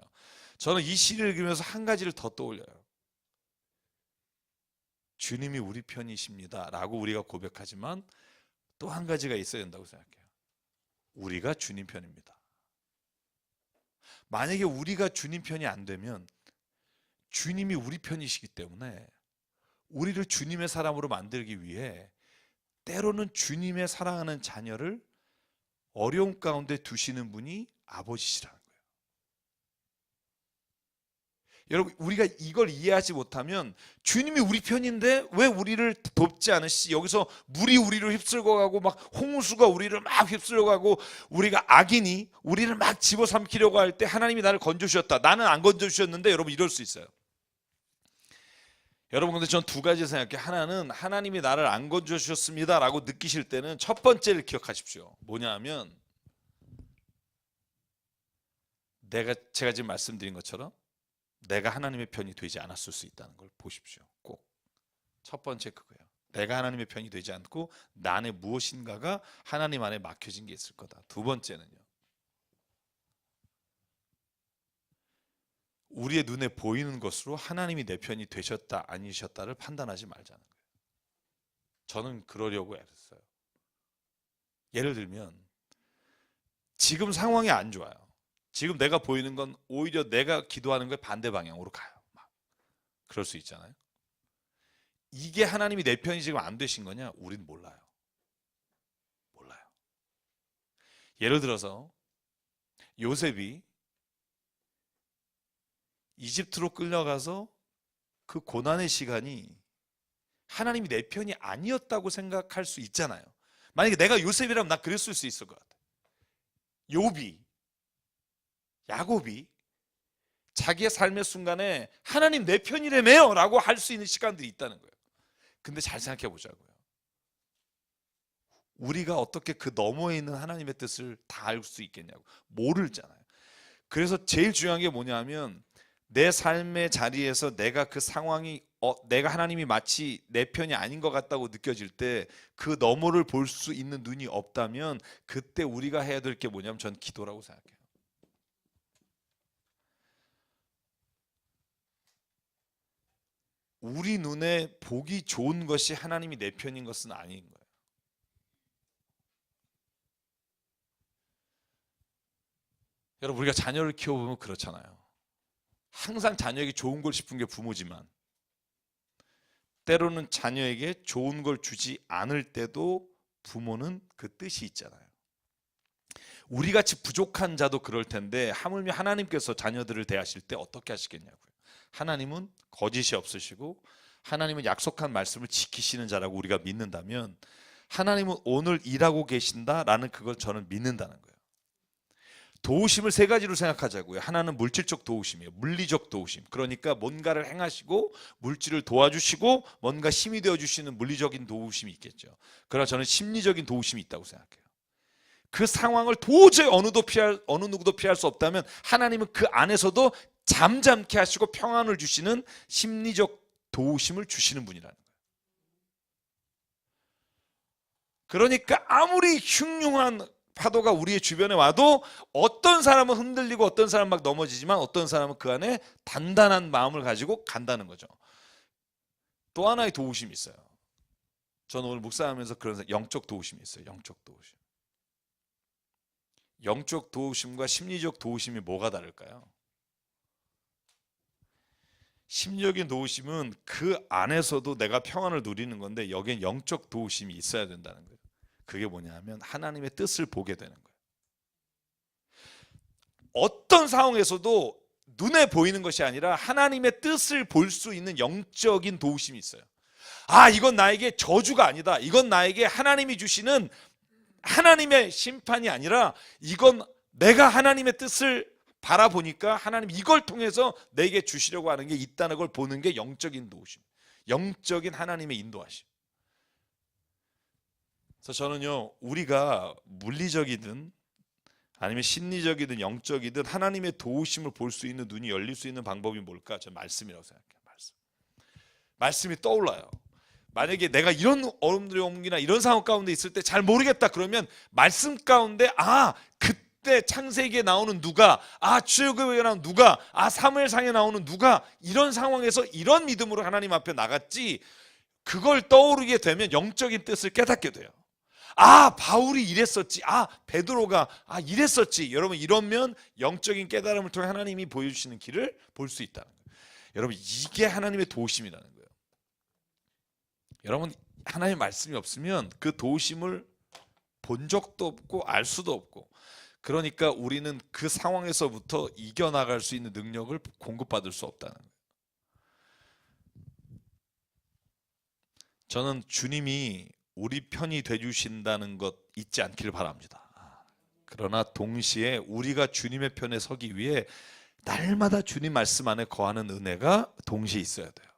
저는 이 시를 읽으면서 한 가지를 더 떠올려요. 주님이 우리 편이십니다 라고 우리가 고백하지만 또 한 가지가 있어야 된다고 생각해요. 우리가 주님 편입니다. 만약에 우리가 주님 편이 안 되면 주님이 우리 편이시기 때문에 우리를 주님의 사람으로 만들기 위해 때로는 주님의 사랑하는 자녀를 어려움 가운데 두시는 분이 아버지시라는 거예요. 여러분 우리가 이걸 이해하지 못하면 주님이 우리 편인데 왜 우리를 돕지 않으시지? 여기서 물이 우리를 휩쓸고 가고 막 홍수가 우리를 막 휩쓸고 가고 우리가 악인이 우리를 막 집어삼키려고 할 때 하나님이 나를 건져주셨다. 나는 안 건져주셨는데 여러분 이럴 수 있어요. 여러분 근데 전 두 가지 생각해요. 하나는 하나님이 나를 안 건져주셨습니다 라고 느끼실 때는 첫 번째를 기억하십시오. 뭐냐 하면 제가 지금 말씀드린 것처럼 내가 하나님의 편이 되지 않았을 수 있다는 걸 보십시오. 꼭 첫 번째 그거예요. 내가 하나님의 편이 되지 않고 나 안에 무엇인가가 하나님 안에 막혀진 게 있을 거다. 두 번째는요. 우리의 눈에 보이는 것으로 하나님이 내 편이 되셨다 아니셨다를 판단하지 말자는 거예요. 저는 그러려고 애썼어요. 예를 들면 지금 상황이 안 좋아요. 지금 내가 보이는 건 오히려 내가 기도하는 거에 반대 방향으로 가요. 막 그럴 수 있잖아요. 이게 하나님이 내 편이 지금 안 되신 거냐? 우린 몰라요. 몰라요. 예를 들어서 요셉이 이집트로 끌려가서 그 고난의 시간이 하나님이 내 편이 아니었다고 생각할 수 있잖아요. 만약에 내가 요셉이라면 나 그랬을 수 있을 것 같아요. 욥이 야곱이 자기의 삶의 순간에 하나님 내 편이라며요 라고 할 수 있는 시간들이 있다는 거예요. 근데 잘 생각해 보자고요. 우리가 어떻게 그 너머에 있는 하나님의 뜻을 다 알 수 있겠냐고. 모르잖아요. 그래서 제일 중요한 게 뭐냐면 내 삶의 자리에서 내가 그 상황이 내가 하나님이 마치 내 편이 아닌 것 같다고 느껴질 때 그 너머를 볼 수 있는 눈이 없다면 그때 우리가 해야 될 게 뭐냐면 전 기도라고 생각해요. 우리 눈에 보기 좋은 것이 하나님이 내 편인 것은 아닌 거예요. 여러분, 우리가 자녀를 키워보면 그렇잖아요. 항상 자녀에게 좋은 걸 싶은 게 부모지만 때로는 자녀에게 좋은 걸 주지 않을 때도 부모는 그 뜻이 있잖아요. 우리같이 부족한 자도 그럴 텐데 하물며 하나님께서 자녀들을 대하실 때 어떻게 하시겠냐고요. 하나님은 거짓이 없으시고 하나님은 약속한 말씀을 지키시는 자라고 우리가 믿는다면 하나님은 오늘 일하고 계신다라는 그걸 저는 믿는다는 거예요. 도우심을 세 가지로 생각하자고요. 하나는 물질적 도우심이에요. 물리적 도우심. 그러니까 뭔가를 행하시고 물질을 도와주시고 뭔가 힘이 되어주시는 물리적인 도우심이 있겠죠. 그러나 저는 심리적인 도우심이 있다고 생각해요. 그 상황을 도저히 어느 누구도 피할 수 없다면 하나님은 그 안에서도 잠잠케 하시고 평안을 주시는 심리적 도우심을 주시는 분이라는 거예요. 그러니까 아무리 흉흉한 파도가 우리의 주변에 와도 어떤 사람은 흔들리고 어떤 사람은 막 넘어지지만 어떤 사람은 그 안에 단단한 마음을 가지고 간다는 거죠. 또 하나의 도우심이 있어요. 저는 오늘 묵상하면서 그런 영적 도우심이 있어요. 영적 도우심. 영적 도우심과 심리적 도우심이 뭐가 다를까요? 심리적인 도우심은 그 안에서도 내가 평안을 누리는 건데 여기엔 영적 도우심이 있어야 된다는 거예요. 그게 뭐냐면 하나님의 뜻을 보게 되는 거예요. 어떤 상황에서도 눈에 보이는 것이 아니라 하나님의 뜻을 볼 수 있는 영적인 도우심이 있어요. 아, 이건 나에게 저주가 아니다. 이건 나에게 하나님이 주시는 하나님의 심판이 아니라 이건 내가 하나님의 뜻을 바라보니까 하나님 이걸 통해서 내게 주시려고 하는 게 있다는 걸 보는 게 영적인 도우심, 영적인 하나님의 인도하심. 그래서 저는요, 우리가 물리적이든 아니면 심리적이든 영적이든 하나님의 도우심을 볼 수 있는 눈이 열릴 수 있는 방법이 뭘까? 저는 말씀이라고 생각해요. 말씀이 떠올라요. 만약에 내가 이런 어려움이나 이런 상황 가운데 있을 때 잘 모르겠다 그러면 말씀 가운데 그때 창세기에 나오는 누가, 출애굽기에 나오는 누가, 사무엘상에 나오는 누가 이런 상황에서 이런 믿음으로 하나님 앞에 나갔지, 그걸 떠오르게 되면 영적인 뜻을 깨닫게 돼요. 바울이 이랬었지. 베드로가 이랬었지. 여러분, 이러면 영적인 깨달음을 통해 하나님이 보여주시는 길을 볼 수 있다는 거예요. 여러분, 이게 하나님의 도우심이라는 거예요. 여러분, 하나님의 말씀이 없으면 그 도우심을 본 적도 없고 알 수도 없고, 그러니까 우리는 그 상황에서부터 이겨나갈 수 있는 능력을 공급받을 수 없다는 거예요. 저는 주님이 우리 편이 되주신다는 것 잊지 않기를 바랍니다. 그러나 동시에 우리가 주님의 편에 서기 위해 날마다 주님 말씀 안에 거하는 은혜가 동시에 있어야 돼요.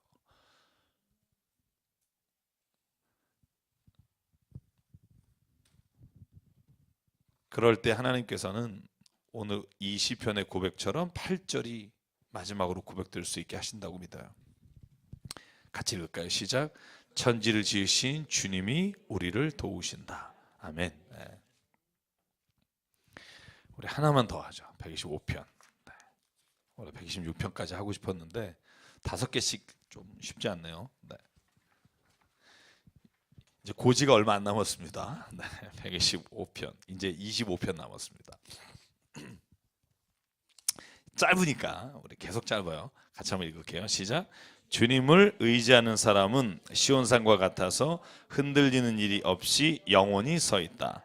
그럴 때 하나님께서는 오늘 이 시편의 고백처럼 8절이 마지막으로 고백될 수 있게 하신다고 믿어요. 같이 읽을까요? 시작. 천지를 지으신 주님이 우리를 도우신다. 아멘. 네. 우리 하나만 더 하죠. 125편. 네. 원래 126편까지 하고 싶었는데 5개씩 좀 쉽지 않네요. 네. 이제 고지가 얼마 안 남았습니다. 네. 125편. 이제 25편 남았습니다. 짧으니까 우리 계속 짧아요. 같이 한번 읽을게요. 시작. 주님을 의지하는 사람은 시온산과 같아서 흔들리는 일이 없이 영원히 서 있다.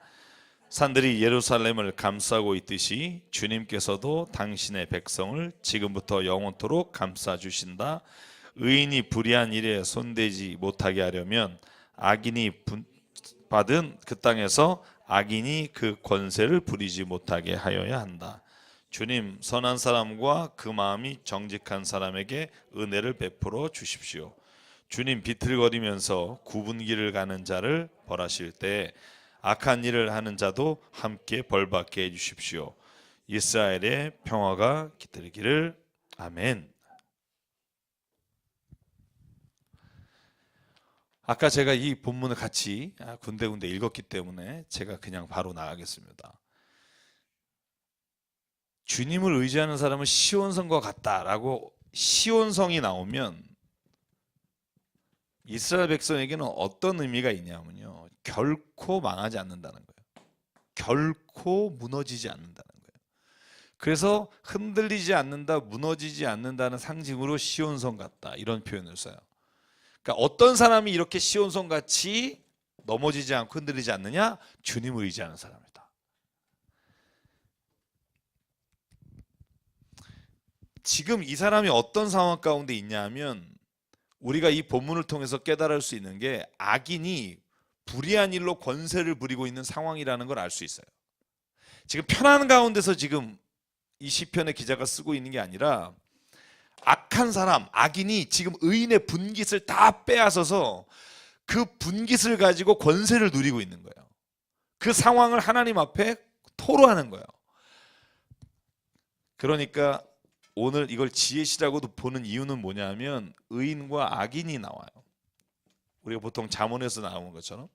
산들이 예루살렘을 감싸고 있듯이 주님께서도 당신의 백성을 지금부터 영원토록 감싸 주신다. 의인이 불의한 일에 손대지 못하게 하려면 악인이 받은 그 땅에서 악인이 그 권세를 부리지 못하게 하여야 한다. 주님, 선한 사람과 그 마음이 정직한 사람에게 은혜를 베풀어 주십시오. 주님, 비틀거리면서 굽은 길을 가는 자를 벌하실 때 악한 일을 하는 자도 함께 벌받게 해주십시오. 이스라엘의 평화가 깃들기를. 아멘. 아까 제가 이 본문을 같이 군데군데 읽었기 때문에 제가 그냥 바로 나가겠습니다. 주님을 의지하는 사람은 시온성과 같다라고 시온성이 나오면 이스라엘 백성에게는 어떤 의미가 있냐면요, 결코 망하지 않는다는 거예요. 결코 무너지지 않는다는 거예요. 그래서 흔들리지 않는다, 무너지지 않는다는 상징으로 시온성 같다, 이런 표현을 써요. 그러니까 어떤 사람이 이렇게 시온성 같이 넘어지지 않고 흔들리지 않느냐? 주님을 의지하는 사람이다. 지금 이 사람이 어떤 상황 가운데 있냐면, 우리가 이 본문을 통해서 깨달을 수 있는 게 악인이 불의한 일로 권세를 부리고 있는 상황이라는 걸 알 수 있어요. 지금 편안 가운데서 지금 이 시편의 기자가 쓰고 있는 게 아니라 악한 사람, 악인이 지금 의인의 분깃을 다 빼앗아서 그 분깃을 가지고 권세를 누리고 있는 거예요. 그 상황을 하나님 앞에 토로하는 거예요. 그러니까 오늘 이걸 지혜시라고도 보는 이유는 뭐냐면 의인과 악인이 나와요. 우리가 보통 잠언에서 나오는 것처럼.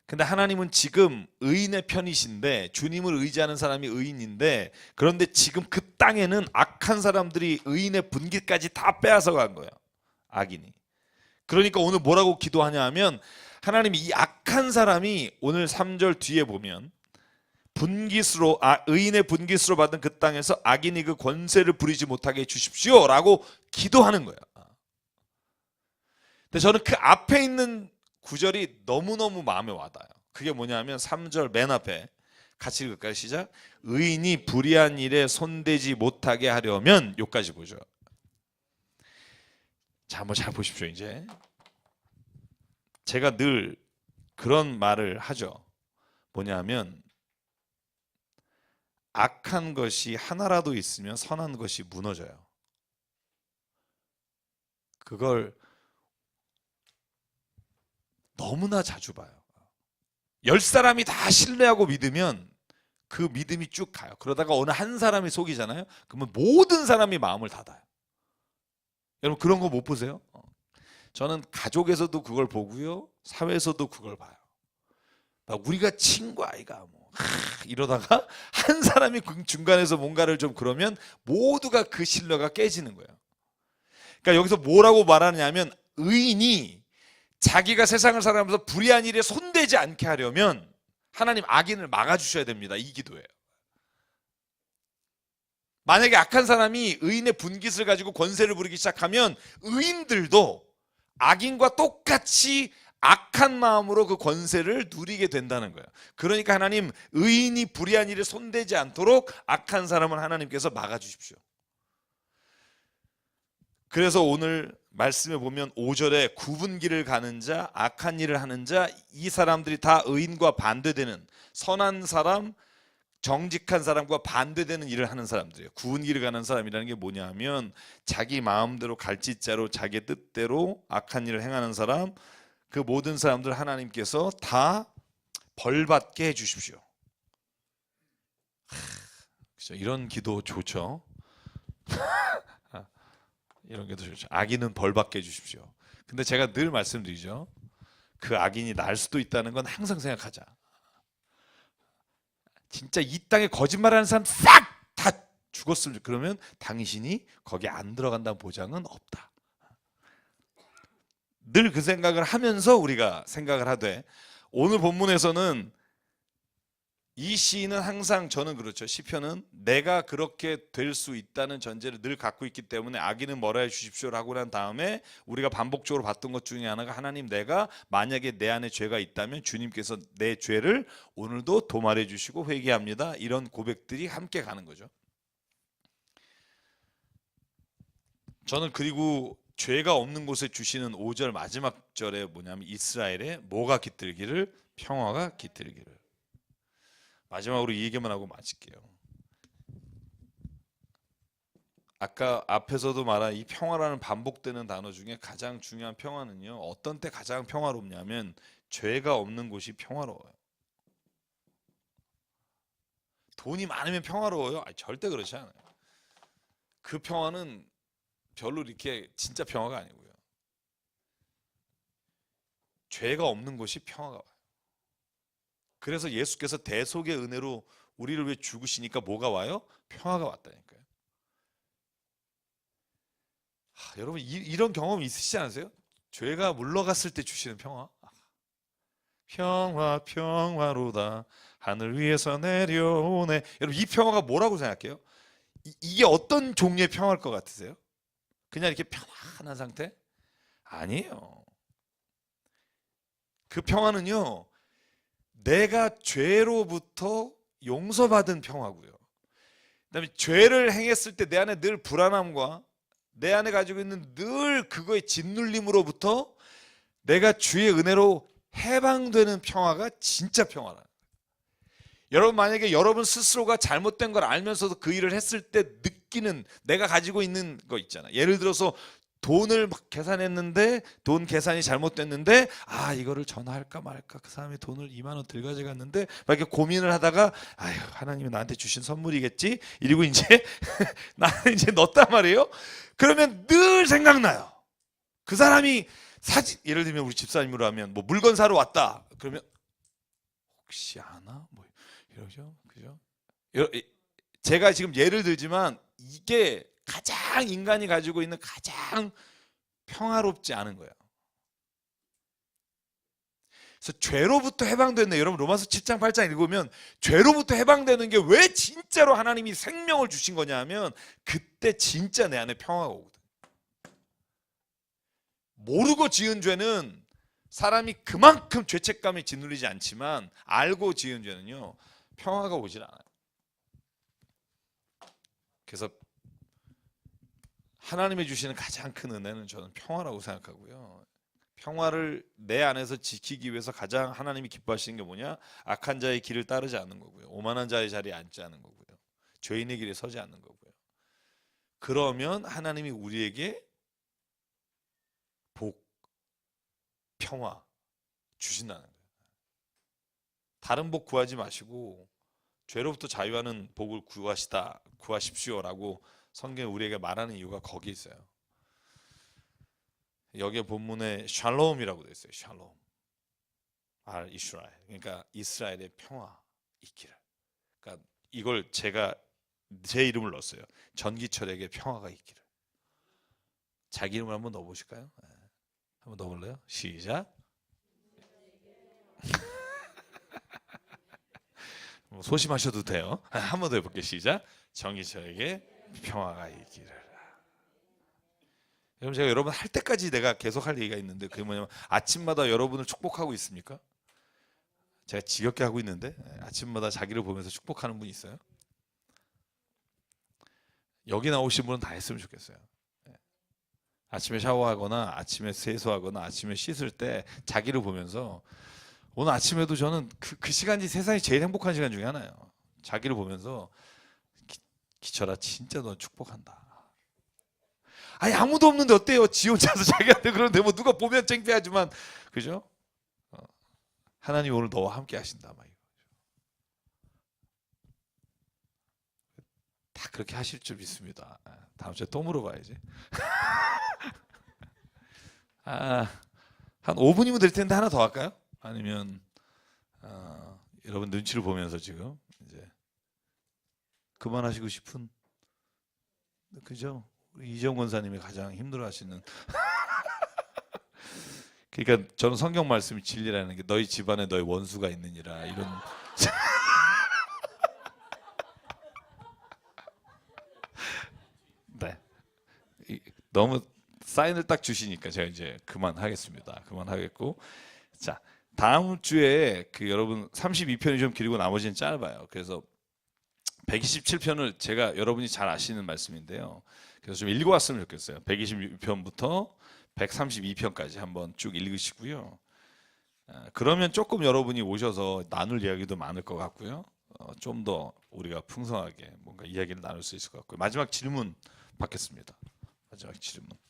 근데 하나님은 지금 의인의 편이신데, 주님을 의지하는 사람이 의인인데, 그런데 지금 그 땅에는 악한 사람들이 의인의 분깃까지 다 빼앗아 간 거예요, 악인이. 그러니까 오늘 뭐라고 기도하냐 하면, 하나님이 이 악한 사람이 오늘 3절 뒤에 보면 분깃으로, 의인의 분깃으로 받은 그 땅에서 악인이 그 권세를 부리지 못하게 해주십시오 라고 기도하는 거예요. 근데 저는 그 앞에 있는 구절이 너무너무 마음에 와닿아요. 그게 뭐냐면 3절 맨 앞에 같이 읽을까요? 시작. 의인이 불의한 일에 손대지 못하게 하려면, 여기까지 보죠. 자, 한번 잘 보십시오. 이제 제가 늘 그런 말을 하죠. 뭐냐면 악한 것이 하나라도 있으면 선한 것이 무너져요. 그걸 너무나 자주 봐요. 10사람이 다 신뢰하고 믿으면 그 믿음이 쭉 가요. 그러다가 어느 한 사람이 속이잖아요. 그러면 모든 사람이 마음을 닫아요. 여러분 그런 거 못 보세요? 저는 가족에서도 그걸 보고요, 사회에서도 그걸 봐요. 우리가 친구 아이가 이러다가 한 사람이 중간에서 뭔가를 좀 그러면 모두가 그 신뢰가 깨지는 거예요. 그러니까 여기서 뭐라고 말하냐면, 의인이 자기가 세상을 살아가면서 불의한 일에 손대지 않게 하려면 하나님 악인을 막아주셔야 됩니다. 이 기도예요. 만약에 악한 사람이 의인의 분깃을 가지고 권세를 부리기 시작하면 의인들도 악인과 똑같이 악한 마음으로 그 권세를 누리게 된다는 거예요. 그러니까 하나님, 의인이 불의한 일에 손대지 않도록 악한 사람을 하나님께서 막아주십시오. 그래서 오늘 말씀에 보면 5절에 굽은 길을 가는 자, 악한 일을 하는 자, 이 사람들이 다 의인과 반대되는, 선한 사람, 정직한 사람과 반대되는 일을 하는 사람들이에요. 굽은 길을 가는 사람이라는 게 뭐냐면 자기 마음대로 갈짓자로 자기 뜻대로 악한 일을 행하는 사람, 그 모든 사람들 하나님께서 다 벌받게 해주십시오. 그렇죠? 이런 기도 좋죠. 이런 기도 좋죠. 악인은 벌받게 해주십시오. 근데 제가 늘 말씀드리죠. 그 악인이 날 수도 있다는 건 항상 생각하자. 진짜 이 땅에 거짓말하는 사람 싹 다 죽었으면, 그러면 당신이 거기 안 들어간다는 보장은 없다. 늘 그 생각을 하면서 우리가 생각을 하되, 오늘 본문에서는 이 시인은 항상, 저는 그렇죠, 시편은 내가 그렇게 될 수 있다는 전제를 늘 갖고 있기 때문에 악인은 뭐라 해 주십시오라고 난 다음에 우리가 반복적으로 봤던 것 중에 하나가, 하나님, 내가 만약에 내 안에 죄가 있다면 주님께서 내 죄를 오늘도 도말해 주시고 회개합니다, 이런 고백들이 함께 가는 거죠. 저는 그리고 죄가 없는 곳에 주시는 5절 마지막 절에 뭐냐면, 이스라엘에 뭐가 깃들기를? 평화가 깃들기를. 마지막으로 이 얘기만 하고 마칠게요. 아까 앞에서도 말한 이 평화라는 반복되는 단어 중에 가장 중요한 평화는요, 어떤 때 가장 평화롭냐면 죄가 없는 곳이 평화로워요. 돈이 많으면 평화로워요? 아니, 절대 그렇지 않아요. 그 평화는 별로 이렇게 진짜 평화가 아니고요. 죄가 없는 곳이 평화가 와요. 그래서 예수께서 대속의 은혜로 우리를 위해 죽으시니까 뭐가 와요? 평화가 왔다니까요. 여러분 이런 경험 있으시지 않으세요? 죄가 물러갔을 때 주시는 평화. 평화 평화로다 하늘 위에서 내려오네. 여러분 이 평화가 뭐라고 생각해요? 이게 어떤 종류의 평화일 것 같으세요? 그냥 이렇게 편안한 상태? 아니에요. 그 평화는요, 내가 죄로부터 용서받은 평화고요. 그다음에 죄를 행했을 때 내 안에 늘 불안함과 내 안에 가지고 있는 늘 그거의 짓눌림으로부터 내가 주의 은혜로 해방되는 평화가 진짜 평화라. 여러분 만약에 여러분 스스로가 잘못된 걸 알면서도 그 일을 했을 때 느끼는 내가 가지고 있는 거 있잖아. 예를 들어서 돈을 막 계산했는데 돈 계산이 잘못됐는데 이거를 전화할까 말까, 그 사람이 돈을 2만 원 들가져갔는데 막 이렇게 고민을 하다가 아휴 하나님이 나한테 주신 선물이겠지 이러고 이제 나는 이제 넣었단 말이에요. 그러면 늘 생각나요. 그 사람이 사진, 예를 들면 우리 집사님으로 하면 뭐 물건 사러 왔다 그러면 혹시 아나 뭐 이러죠, 그죠? 제가 지금 예를 들지만 이게 가장 인간이 가지고 있는 가장 평화롭지 않은 거예요. 그래서 죄로부터 해방되는, 여러분 로마서 7장 8장 읽으면 죄로부터 해방되는 게 왜 진짜로 하나님이 생명을 주신 거냐 하면 그때 진짜 내 안에 평화가 오거든. 모르고 지은 죄는 사람이 그만큼 죄책감에 짓눌리지 않지만 알고 지은 죄는요 평화가 오질 않아요. 그래서 하나님이 주시는 가장 큰 은혜는 저는 평화라고 생각하고요. 평화를 내 안에서 지키기 위해서 가장 하나님이 기뻐하시는 게 뭐냐? 악한 자의 길을 따르지 않는 거고요. 오만한 자의 자리에 앉지 않는 거고요. 죄인의 길에 서지 않는 거고요. 그러면 하나님이 우리에게 복, 평화 주신다는 거예요. 다른 복 구하지 마시고 죄로부터 자유하는 복을 구하십시오라고 성경이 우리에게 말하는 이유가 거기 있어요. 여기에 본문에 샬롬이라고 되어 있어요. 샬롬. 알 이스라엘. 그러니까 이스라엘의 평화 있기를. 그러니까 이걸 제가 제 이름을 넣었어요. 전기철에게 평화가 있기를. 자기 이름을 한번 넣어보실까요? 한번 넣어볼래요? 시작. 소심하셔도 돼요. 한 번 더 해볼게요. 시작. 전기철에게 평화가 있기를. 여러분 제가 여러분 할 때까지 내가 계속 할 얘기가 있는데 그게 뭐냐면 아침마다 여러분을 축복하고 있습니까? 제가 지겹게 하고 있는데 아침마다 자기를 보면서 축복하는 분이 있어요? 여기 나오신 분은 다 했으면 좋겠어요. 아침에 샤워하거나 아침에 세수하거나 아침에 씻을 때 자기를 보면서 오늘 아침에도 저는 그 시간이 세상에 제일 행복한 시간 중에 하나예요. 자기를 보면서 기철아 진짜 넌 축복한다. 아니 아무도 없는데 어때요? 지 혼자서 자기한테 그러는데 뭐 누가 보면 창피하지만 그죠? 하나님 오늘 너와 함께 하신다 막 이거. 다 그렇게 하실 줄 믿습니다. 다음 주에 또 물어봐야지. 한 5분이면 될 텐데 하나 더 할까요? 아니면 여러분 눈치를 보면서 지금 이제 그만하시고 싶은 그죠? 이정 권사님이 가장 힘들어하시는. 그러니까 저는 성경 말씀이 진리라는 게 너희 집안에 너희 원수가 있느니라 이런. 네. 너무 사인을 딱 주시니까 제가 이제 그만하겠습니다. 그만하겠고 자 다음 주에 그 여러분 32편이 좀 길고 나머지는 짧아요. 그래서 127편을 제가 여러분이 잘 아시는 말씀인데요. 그래서 좀 읽어왔으면 좋겠어요. 126편부터 132편까지 한번 쭉 읽으시고요. 그러면 조금 여러분이 오셔서 나눌 이야기도 많을 것 같고요. 좀 더 우리가 풍성하게 뭔가 이야기를 나눌 수 있을 것 같고요. 마지막 질문 받겠습니다. 마지막 질문.